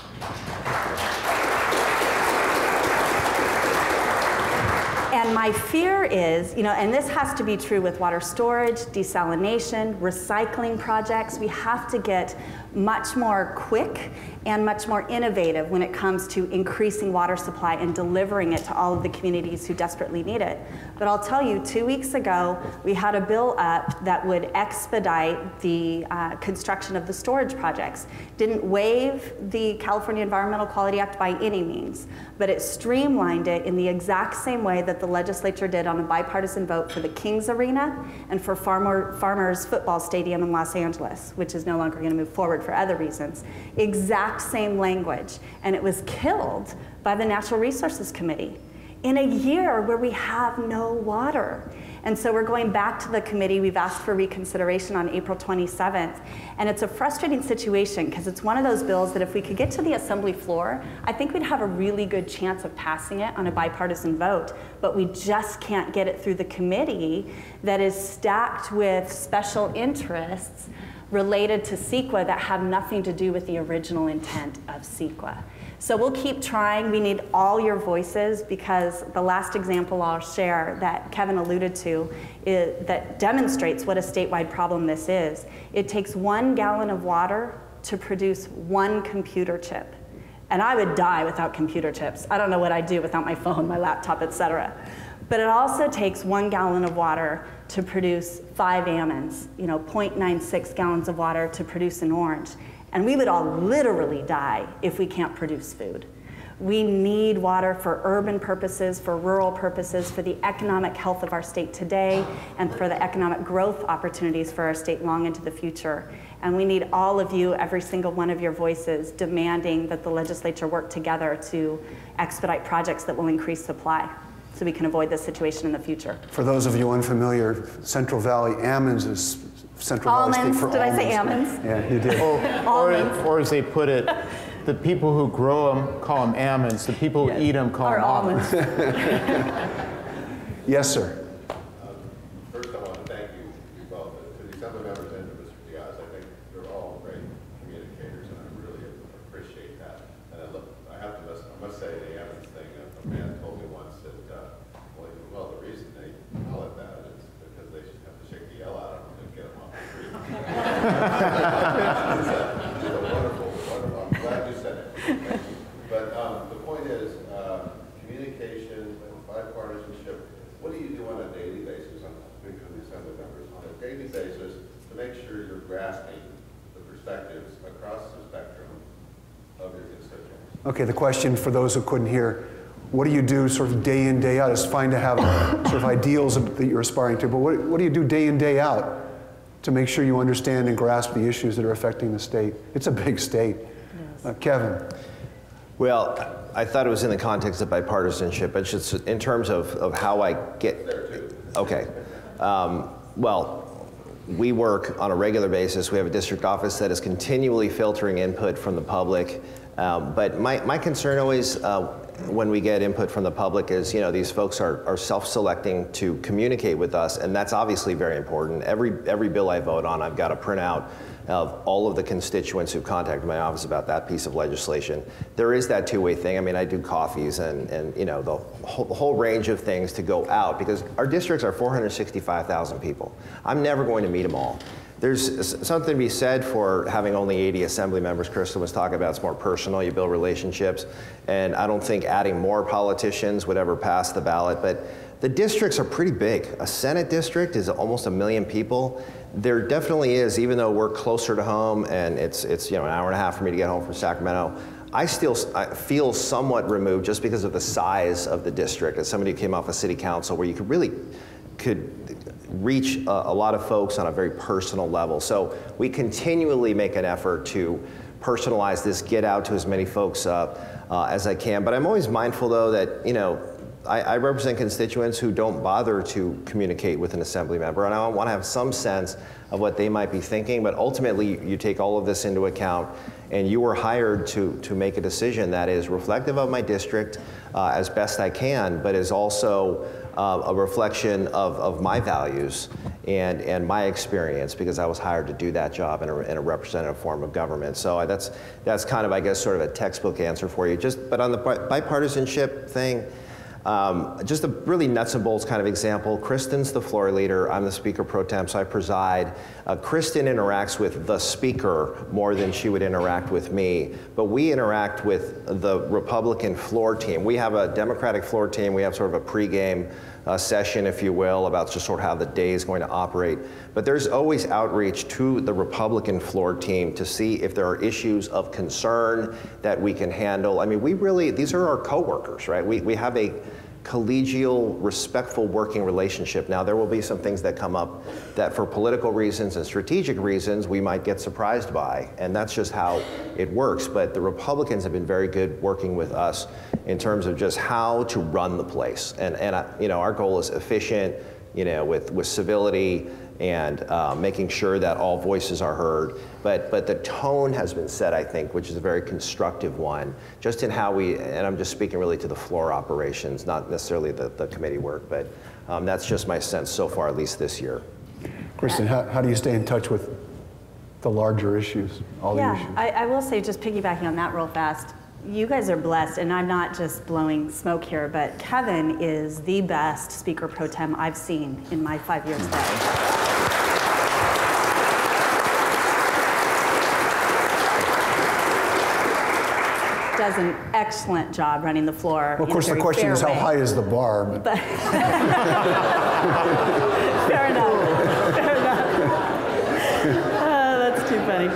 And my fear is, you know, and this has to be true with water storage, desalination, recycling projects. We have to get much more quick and much more innovative when it comes to increasing water supply and delivering it to all of the communities who desperately need it. But I'll tell you, 2 weeks ago, we had a bill up that would expedite the construction of the storage projects. Didn't waive the California Environmental Quality Act by any means, but it streamlined it in the exact same way that the legislature did on a bipartisan vote for the Kings Arena and for Farmers Football Stadium in Los Angeles, which is no longer going to move forward for other reasons. Exact same language, and it was killed by the Natural Resources Committee in a year where we have no water. And so we're going back to the committee. We've asked for reconsideration on April 27th. And it's a frustrating situation because it's one of those bills that if we could get to the assembly floor, I think we'd have a really good chance of passing it on a bipartisan vote. But we just can't get it through the committee that is stacked with special interests related to CEQA that have nothing to do with the original intent of CEQA. So we'll keep trying. We need all your voices, because the last example I'll share that Kevin alluded to that demonstrates what a statewide problem this is. It takes 1 gallon of water to produce 1 computer chip. And I would die without computer chips. I don't know what I'd do without my phone, my laptop, et cetera. But it also takes 1 gallon of water to produce 5 almonds, 0.96 gallons of water to produce an orange. And we would all literally die if we can't produce food. We need water for urban purposes, for rural purposes, for the economic health of our state today, and for the economic growth opportunities for our state long into the future. And we need all of you, every single one of your voices, demanding that the legislature work together to expedite projects that will increase supply so we can avoid this situation in the future. For those of you unfamiliar, Central Valley almonds is Central Valley State for Did almonds. I say almonds? Yeah, you did. Or as they put it, the people who grow them call them almonds. The people who eat them call them almonds. Yes, sir. First, I want to thank you both. To the Assembly members and to Mr. Diaz, I think you're all great communicators, and I really appreciate that. And I must say the almonds thing. A man told me once that, well, the reason they call it that is because they have to shake the L out of them and get them off the tree. It's a wonderful. I'm glad you said it. Thank you. But the point is, communication, bipartisanship. What do you do on a daily basis? I'm speaking to the Assembly members on a daily basis to make sure you're grasping the perspectives across the spectrum of your constituents. Okay, the question for those who couldn't hear, what do you do sort of day in, day out? It's fine to have sort of ideals that you're aspiring to, but what do you do day in, day out to make sure you understand and grasp the issues that are affecting the state? It's a big state. Yes. Kevin. Well, I thought it was in the context of bipartisanship, but just in terms of how I get, okay. Well, we work on a regular basis. We have a district office that is continually filtering input from the public. But my concern always when we get input from the public is, these folks are self-selecting to communicate with us, and that's obviously very important. Every bill I vote on, I've got a printout of all of the constituents who contacted my office about that piece of legislation. There is that two-way thing. I mean, I do coffees and the whole range of things to go out, because our districts are 465,000 people. I'm never going to meet them all. There's something to be said for having only 80 assembly members. Kristin was talking about it's more personal, you build relationships, and I don't think adding more politicians would ever pass the ballot, but the districts are pretty big. A Senate district is almost 1 million people. There definitely is, even though we're closer to home and it's an hour and a half for me to get home from Sacramento, I feel somewhat removed just because of the size of the district. As somebody who came off a city council where you could reach a lot of folks on a very personal level. So we continually make an effort to personalize this, get out to as many folks as I can. But I'm always mindful, though, that I represent constituents who don't bother to communicate with an assembly member, and I want to have some sense of what they might be thinking. But ultimately, you take all of this into account, and you were hired to make a decision that is reflective of my district as best I can, but is also a reflection of my values and my experience, because I was hired to do that job in a representative form of government. So that's kind of, I guess, sort of a textbook answer for you. But on the bipartisanship thing, just a really nuts and bolts kind of example. Kristin's the floor leader. I'm the speaker pro tem, so I preside. Kristin interacts with the speaker more than she would interact with me, but we interact with the Republican floor team. We have a Democratic floor team. We have sort of a pregame session, if you will, about just sort of how the day is going to operate. But there's always outreach to the Republican floor team to see if there are issues of concern that we can handle. I mean, these are our coworkers, right? We have a collegial, respectful working relationship. Now, there will be some things that come up that for political reasons and strategic reasons we might get surprised by, and that's just how it works. But the Republicans have been very good working with us in terms of just how to run the place. And our goal is efficient, with civility and making sure that all voices are heard. But the tone has been set, I think, which is a very constructive one, just in how and I'm just speaking really to the floor operations, not necessarily the committee work, but that's just my sense so far, at least this year. Kristin, how do you stay in touch with the larger issues, all the issues? I will say, just piggybacking on that real fast, you guys are blessed, and I'm not just blowing smoke here, but Kevin is the best speaker pro tem I've seen in my 5 years there. Does an excellent job running the floor. Well, of course, the question is how high is the bar? But fair enough. Fair enough. That's too funny.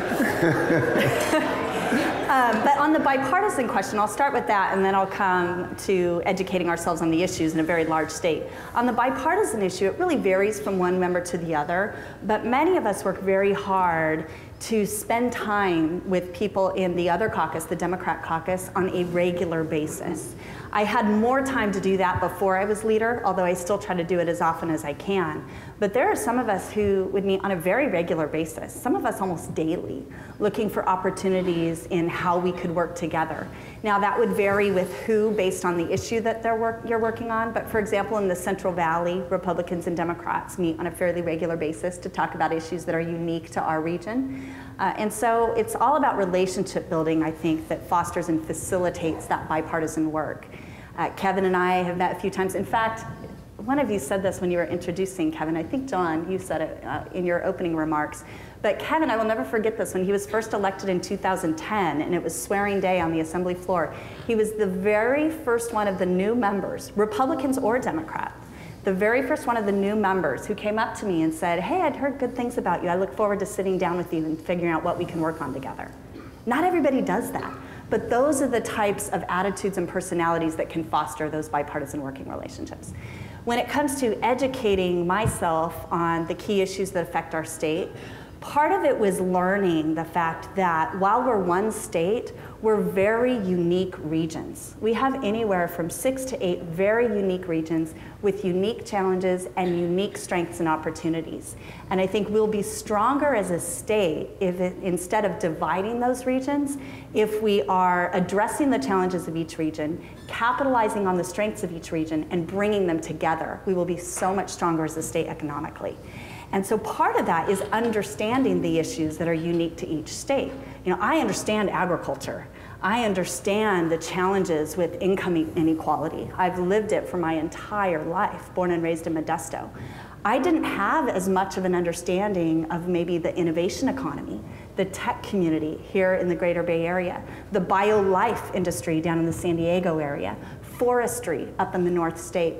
But on the bipartisan question, I'll start with that, and then I'll come to educating ourselves on the issues in a very large state. On the bipartisan issue, it really varies from one member to the other, but many of us work very hard to spend time with people in the other caucus, the Democrat caucus, on a regular basis. I had more time to do that before I was leader, although I still try to do it as often as I can. But there are some of us who would meet on a very regular basis, some of us almost daily, looking for opportunities in how we could work together. Now that would vary with who based on the issue that you're working on, but for example, in the Central Valley, Republicans and Democrats meet on a fairly regular basis to talk about issues that are unique to our region. And so it's all about relationship building, I think, that fosters and facilitates that bipartisan work. Kevin and I have met a few times. In fact, one of you said this when you were introducing Kevin. I think, John, you said it in your opening remarks. But Kevin, I will never forget this, when he was first elected in 2010, and it was swearing day on the Assembly floor, he was the very first one of the new members, Republicans or Democrats, the very first one of the new members who came up to me and said, hey, I'd heard good things about you. I look forward to sitting down with you and figuring out what we can work on together. Not everybody does that, but those are the types of attitudes and personalities that can foster those bipartisan working relationships. When it comes to educating myself on the key issues that affect our state, part of it was learning the fact that while we're one state, we're very unique regions. We have anywhere from 6 to 8 very unique regions with unique challenges and unique strengths and opportunities. And I think we'll be stronger as a state if instead of dividing those regions, if we are addressing the challenges of each region, capitalizing on the strengths of each region, and bringing them together. We will be so much stronger as a state economically. And so part of that is understanding the issues that are unique to each state. You know, I understand agriculture. I understand the challenges with income inequality. I've lived it for my entire life, born and raised in Modesto. I didn't have as much of an understanding of maybe the innovation economy, the tech community here in the Greater Bay Area, the bio-life industry down in the San Diego area, forestry up in the North State.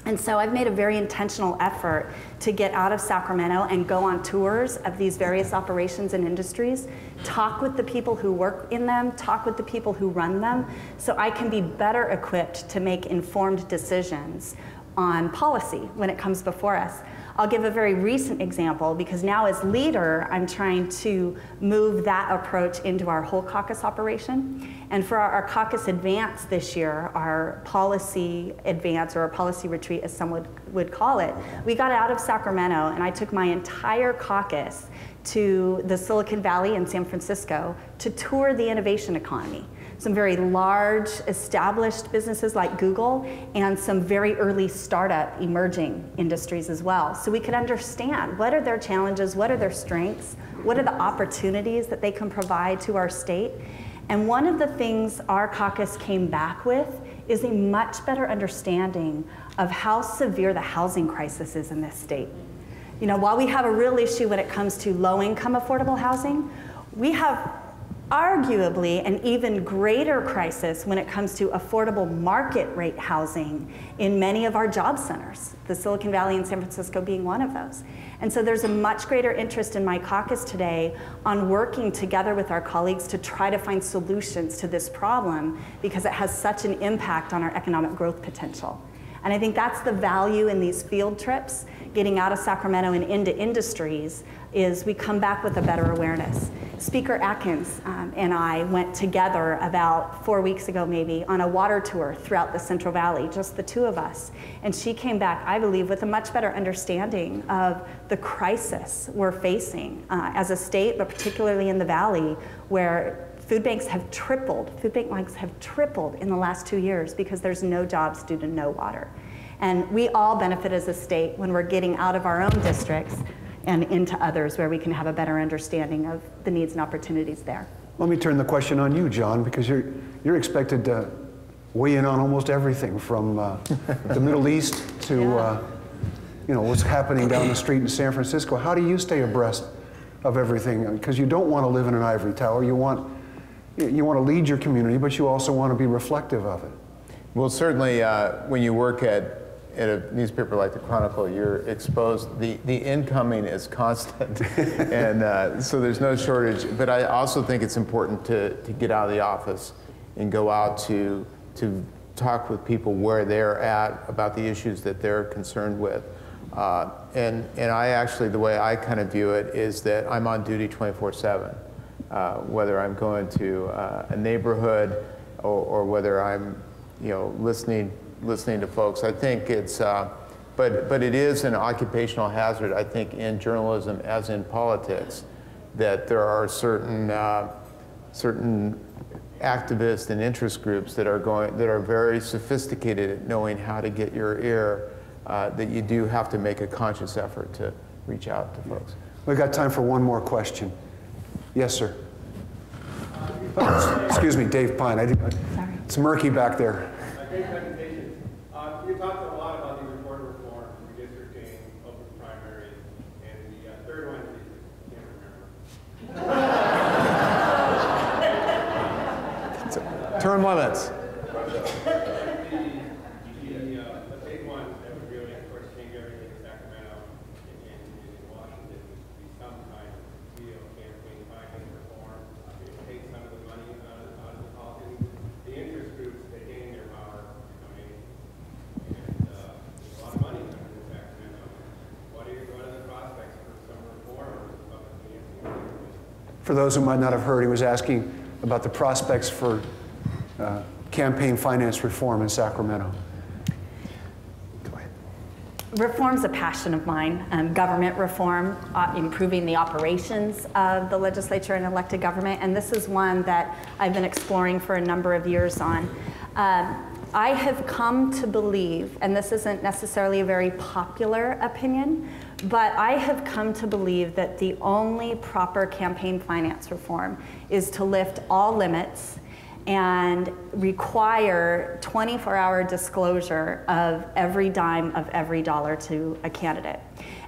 And so I've made a very intentional effort to get out of Sacramento and go on tours of these various operations and industries, talk with the people who work in them, talk with the people who run them, so I can be better equipped to make informed decisions on policy when it comes before us. I'll give a very recent example because now as leader, I'm trying to move that approach into our whole caucus operation. And for our caucus advance this year, our policy advance or our policy retreat as some would call it, we got out of Sacramento and I took my entire caucus to the Silicon Valley in San Francisco to tour the innovation economy. Some very large established businesses like Google and some very early startup emerging industries as well. So we could understand what are their challenges, what are their strengths, what are the opportunities that they can provide to our state. And one of the things our caucus came back with is a much better understanding of how severe the housing crisis is in this state. You know, while we have a real issue when it comes to low-income affordable housing, we have arguably an even greater crisis when it comes to affordable market rate housing in many of our job centers, the Silicon Valley and San Francisco being one of those. And so there's a much greater interest in my caucus today on working together with our colleagues to try to find solutions to this problem because it has such an impact on our economic growth potential. And I think that's the value in these field trips, getting out of Sacramento and into industries, is we come back with a better awareness. Speaker Atkins and I went together about 4 weeks ago maybe on a water tour throughout the Central Valley, just the two of us. And she came back, I believe, with a much better understanding of the crisis we're facing as a state, but particularly in the Valley, where food banks have tripled. Food bank lines have tripled in the last 2 years because there's no jobs due to no water. And we all benefit as a state when we're getting out of our own districts and into others where we can have a better understanding of the needs and opportunities there. Let me turn the question on you, John, because you're expected to weigh in on almost everything from the Middle East to you know, what's happening down the street in San Francisco. How do you stay abreast of everything? Because you don't want to live in an ivory tower. You want to lead your community, but you also want to be reflective of it. Well, certainly when you work at at a newspaper like the Chronicle, you're exposed, the incoming is constant, and so there's no shortage. But I also think it's important to get out of the office and go out to talk with people where they're at about the issues that they're concerned with. And I actually, the way I kind of view it is that I'm on duty 24/7, whether I'm going to a neighborhood or whether I'm, listening to folks. I think it's, but it is an occupational hazard, I think, in journalism as in politics, that there are certain activists and interest groups that are very sophisticated at knowing how to get your ear, that you do have to make a conscious effort to reach out to folks. We've got time for one more question. Yes, sir. Excuse me, Dave Pine. It's murky back there. Great presentation. You talked a lot about the reporter reform, redistricting, open primaries, and the third one, I can't remember. Term limits. The big one that would really, of course, change everything in Sacramento and in Washington would be some kind of real campaign finance reform. It would take some of the money out of the politics. The interest groups, they gain their power, and there's a lot of money coming to Sacramento. What are the prospects for some reform or public financing? For those who might not have heard, he was asking about the prospects for campaign finance reform in Sacramento. Go ahead. Reform's a passion of mine. Government reform, improving the operations of the legislature and elected government, and this is one that I've been exploring for a number of years on. I have come to believe, and this isn't necessarily a very popular opinion, but I have come to believe that the only proper campaign finance reform is to lift all limits and require 24-hour disclosure of every dime of every dollar to a candidate.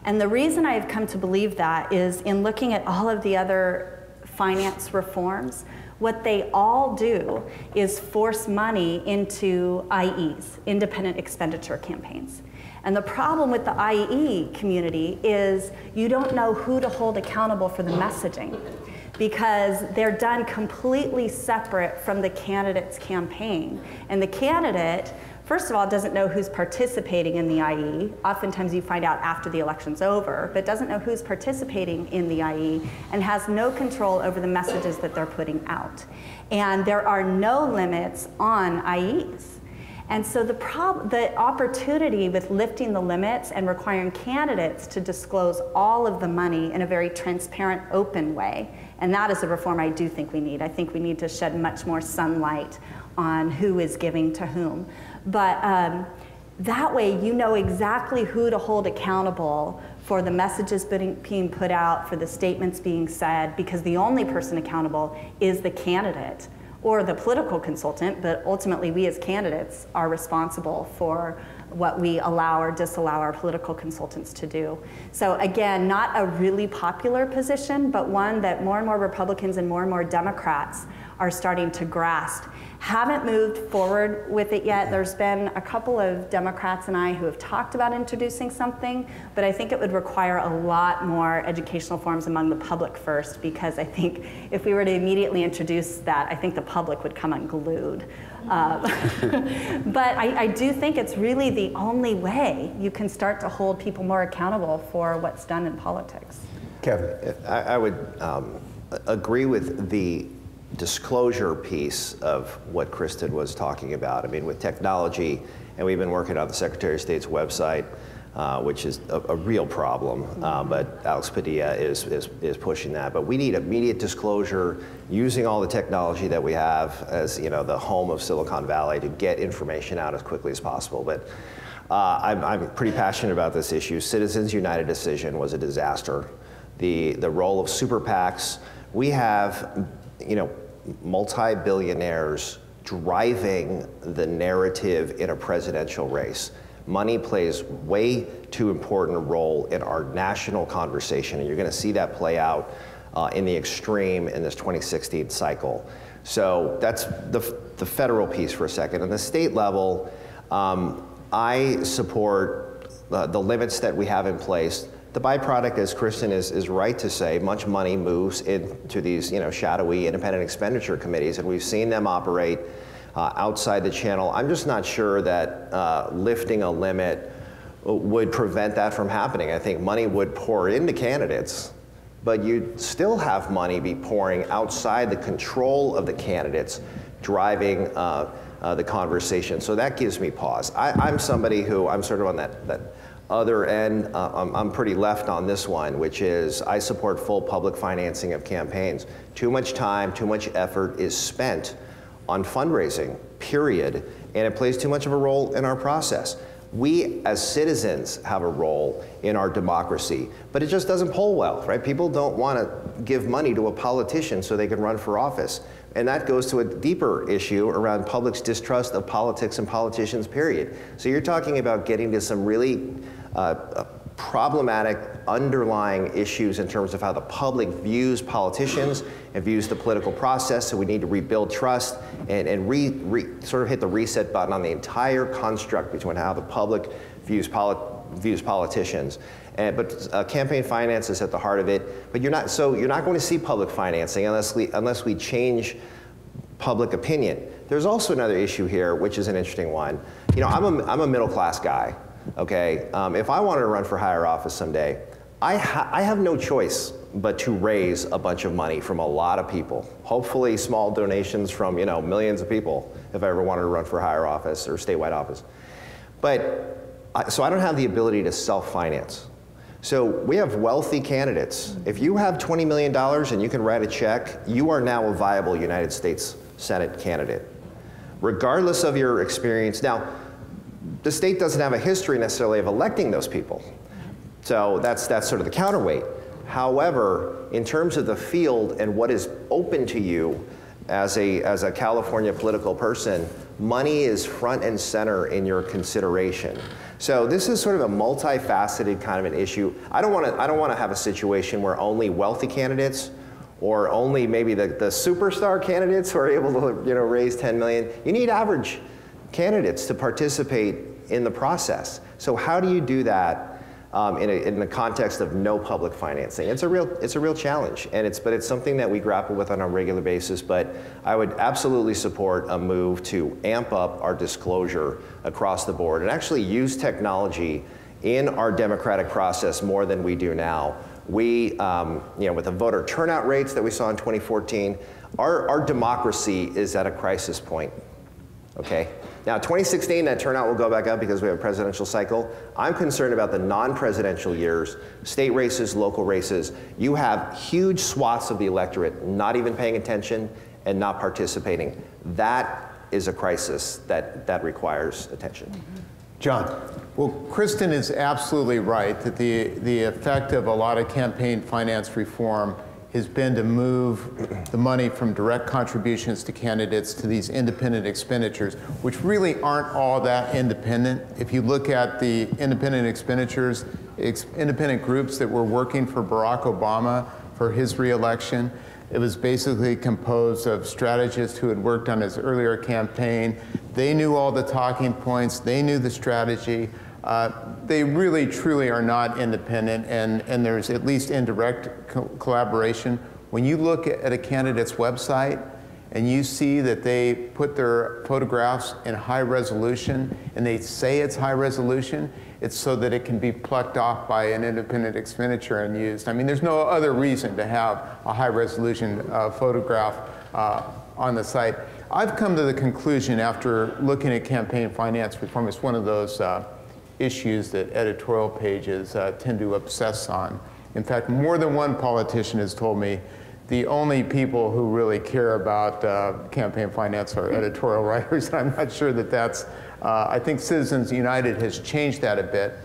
And the reason I have come to believe that is in looking at all of the other finance reforms, what they all do is force money into IEs, independent expenditure campaigns. And the problem with the IE community is you don't know who to hold accountable for the messaging, because they're done completely separate from the candidate's campaign. And the candidate, first of all, doesn't know who's participating in the IE. Oftentimes you find out after the election's over, but doesn't know who's participating in the IE and has no control over the messages that they're putting out. And there are no limits on IEs. And so the opportunity with lifting the limits and requiring candidates to disclose all of the money in a very transparent, open way, and that is a reform I do think we need. I think we need to shed much more sunlight on who is giving to whom. But that way you know exactly who to hold accountable for the messages being put out, for the statements being said, because the only person accountable is the candidate or the political consultant, but ultimately we as candidates are responsible for what we allow or disallow our political consultants to do. So again, not a really popular position, but one that more and more Republicans and more Democrats are starting to grasp. Haven't moved forward with it yet. There's been a couple of Democrats and I who have talked about introducing something, but I think it would require a lot more educational forums among the public first, because I think if we were to immediately introduce that, I think the public would come unglued. But I do think it's really the only way you can start to hold people more accountable for what's done in politics. Kevin. I would agree with the disclosure piece of what Kristin was talking about. I mean, with technology, and we've been working on the Secretary of State's website, which is a real problem, but Alex Padilla is pushing that. But we need immediate disclosure using all the technology that we have as, the home of Silicon Valley to get information out as quickly as possible. But I'm pretty passionate about this issue. Citizens United decision was a disaster. The role of super PACs, we have, multi-billionaires driving the narrative in a presidential race. Money plays way too important a role in our national conversation, and you're going to see that play out in the extreme in this 2016 cycle. So that's the federal piece for a second. On the state level, I support the limits that we have in place. The byproduct, as Kristin is right to say, much money moves into these shadowy independent expenditure committees, and we've seen them operate outside the channel. I'm just not sure that lifting a limit would prevent that from happening. I think money would pour into candidates, but you'd still have money be pouring outside the control of the candidates, driving the conversation. So that gives me pause. I'm somebody who, I'm sort of on that other end. I'm pretty left on this one, which is I support full public financing of campaigns. Too much time, too much effort is spent on fundraising, period, and it plays too much of a role in our process. We as citizens have a role in our democracy, but it just doesn't poll well, right? People don't want to give money to a politician so they can run for office. And that goes to a deeper issue around public's distrust of politics and politicians, period. So you're talking about getting to some really problematic underlying issues in terms of how the public views politicians and views the political process. So we need to rebuild trust and sort of hit the reset button on the entire construct between how the public views politicians. But campaign finance is at the heart of it. But you're not going to see public financing unless we change public opinion. There's also another issue here, which is an interesting one. I'm a middle class guy. Okay, if I wanted to run for higher office someday, I have no choice but to raise a bunch of money from a lot of people. Hopefully small donations from millions of people if I ever wanted to run for higher office or statewide office. So I don't have the ability to self-finance. So we have wealthy candidates. If you have $20 million and you can write a check, you are now a viable United States Senate candidate, regardless of your experience. Now, the state doesn't have a history necessarily of electing those people. So that's sort of the counterweight. However, in terms of the field and what is open to you as a California political person, money is front and center in your consideration. So this is sort of a multifaceted kind of an issue. I don't want to have a situation where only wealthy candidates or only maybe the superstar candidates who are able to raise 10 million. You need average candidates to participate in the process. So how do you do that in the context of no public financing? It's a real challenge, but it's something that we grapple with on a regular basis. But I would absolutely support a move to amp up our disclosure across the board and actually use technology in our democratic process more than we do now. We, with the voter turnout rates that we saw in 2014, our democracy is at a crisis point. Okay. Now, 2016, that turnout will go back up because we have a presidential cycle. I'm concerned about the non-presidential years, state races, local races. You have huge swaths of the electorate not even paying attention and not participating. That is a crisis that requires attention. John. Well, Kristin is absolutely right that the effect of a lot of campaign finance reform has been to move the money from direct contributions to candidates to these independent expenditures, which really aren't all that independent. If you look at the independent expenditures, independent groups that were working for Barack Obama for his reelection, it was basically composed of strategists who had worked on his earlier campaign. They knew all the talking points, they knew the strategy. They really, truly are not independent, and there's at least indirect collaboration. When you look at a candidate's website and you see that they put their photographs in high resolution and they say it's high resolution, it's so that it can be plucked off by an independent expenditure and used. I mean, there's no other reason to have a high resolution photograph on the site. I've come to the conclusion after looking at campaign finance reform, it's one of those issues that editorial pages tend to obsess on. In fact, more than one politician has told me the only people who really care about campaign finance are editorial writers. I'm not sure that that's, I think Citizens United has changed that a bit.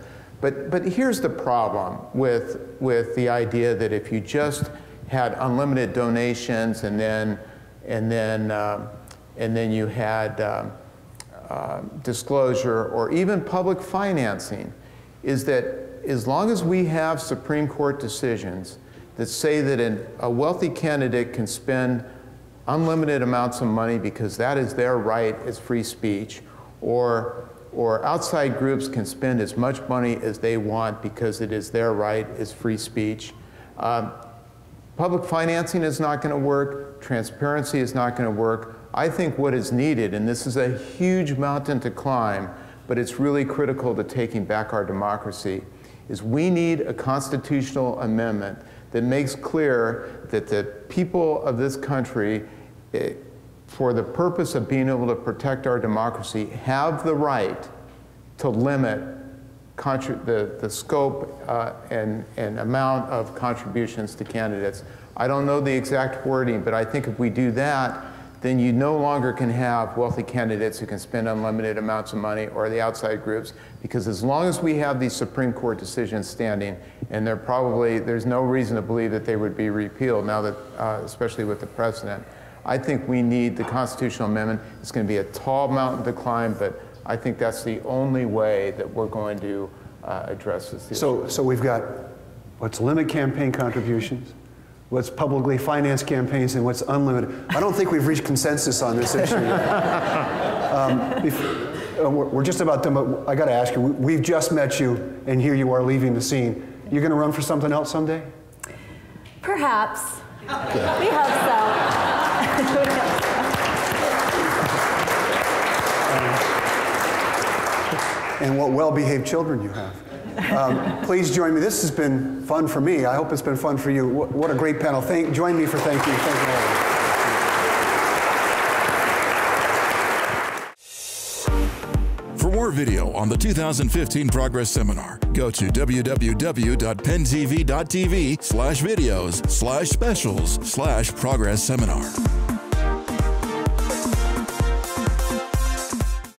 But here's the problem with the idea that if you just had unlimited donations and then you had disclosure or even public financing, is that as long as we have Supreme Court decisions that say that a wealthy candidate can spend unlimited amounts of money because that is their right as free speech, or or outside groups can spend as much money as they want because it is their right, it's free speech. Public financing is not going to work. Transparency is not going to work. I think what is needed, and this is a huge mountain to climb, but it's really critical to taking back our democracy, is we need a constitutional amendment that makes clear that the people of this country, for the purpose of being able to protect our democracy, have the right to limit the scope and amount of contributions to candidates. I don't know the exact wording, but I think if we do that, then you no longer can have wealthy candidates who can spend unlimited amounts of money, or the outside groups, because as long as we have these Supreme Court decisions standing, and there's no reason to believe that they would be repealed now that, especially with the precedent, I think we need the constitutional amendment. It's going to be a tall mountain to climb, but I think that's the only way that we're going to address this issue. So we've got, let's limit campaign contributions, what's publicly financed campaigns, and what's unlimited. I don't think we've reached consensus on this issue yet. We're just about done, but I got to ask you, we've just met you, and here you are leaving the scene. You're going to run for something else someday? Perhaps. We hope so. And what well-behaved children you have. Please join me. This has been fun for me. I hope it's been fun for you. What a great panel. Join me for thank you. Thank you all. For more video on the 2015 Progress Seminar, go to www.penntv.tv/videos/specials/Progress Seminar.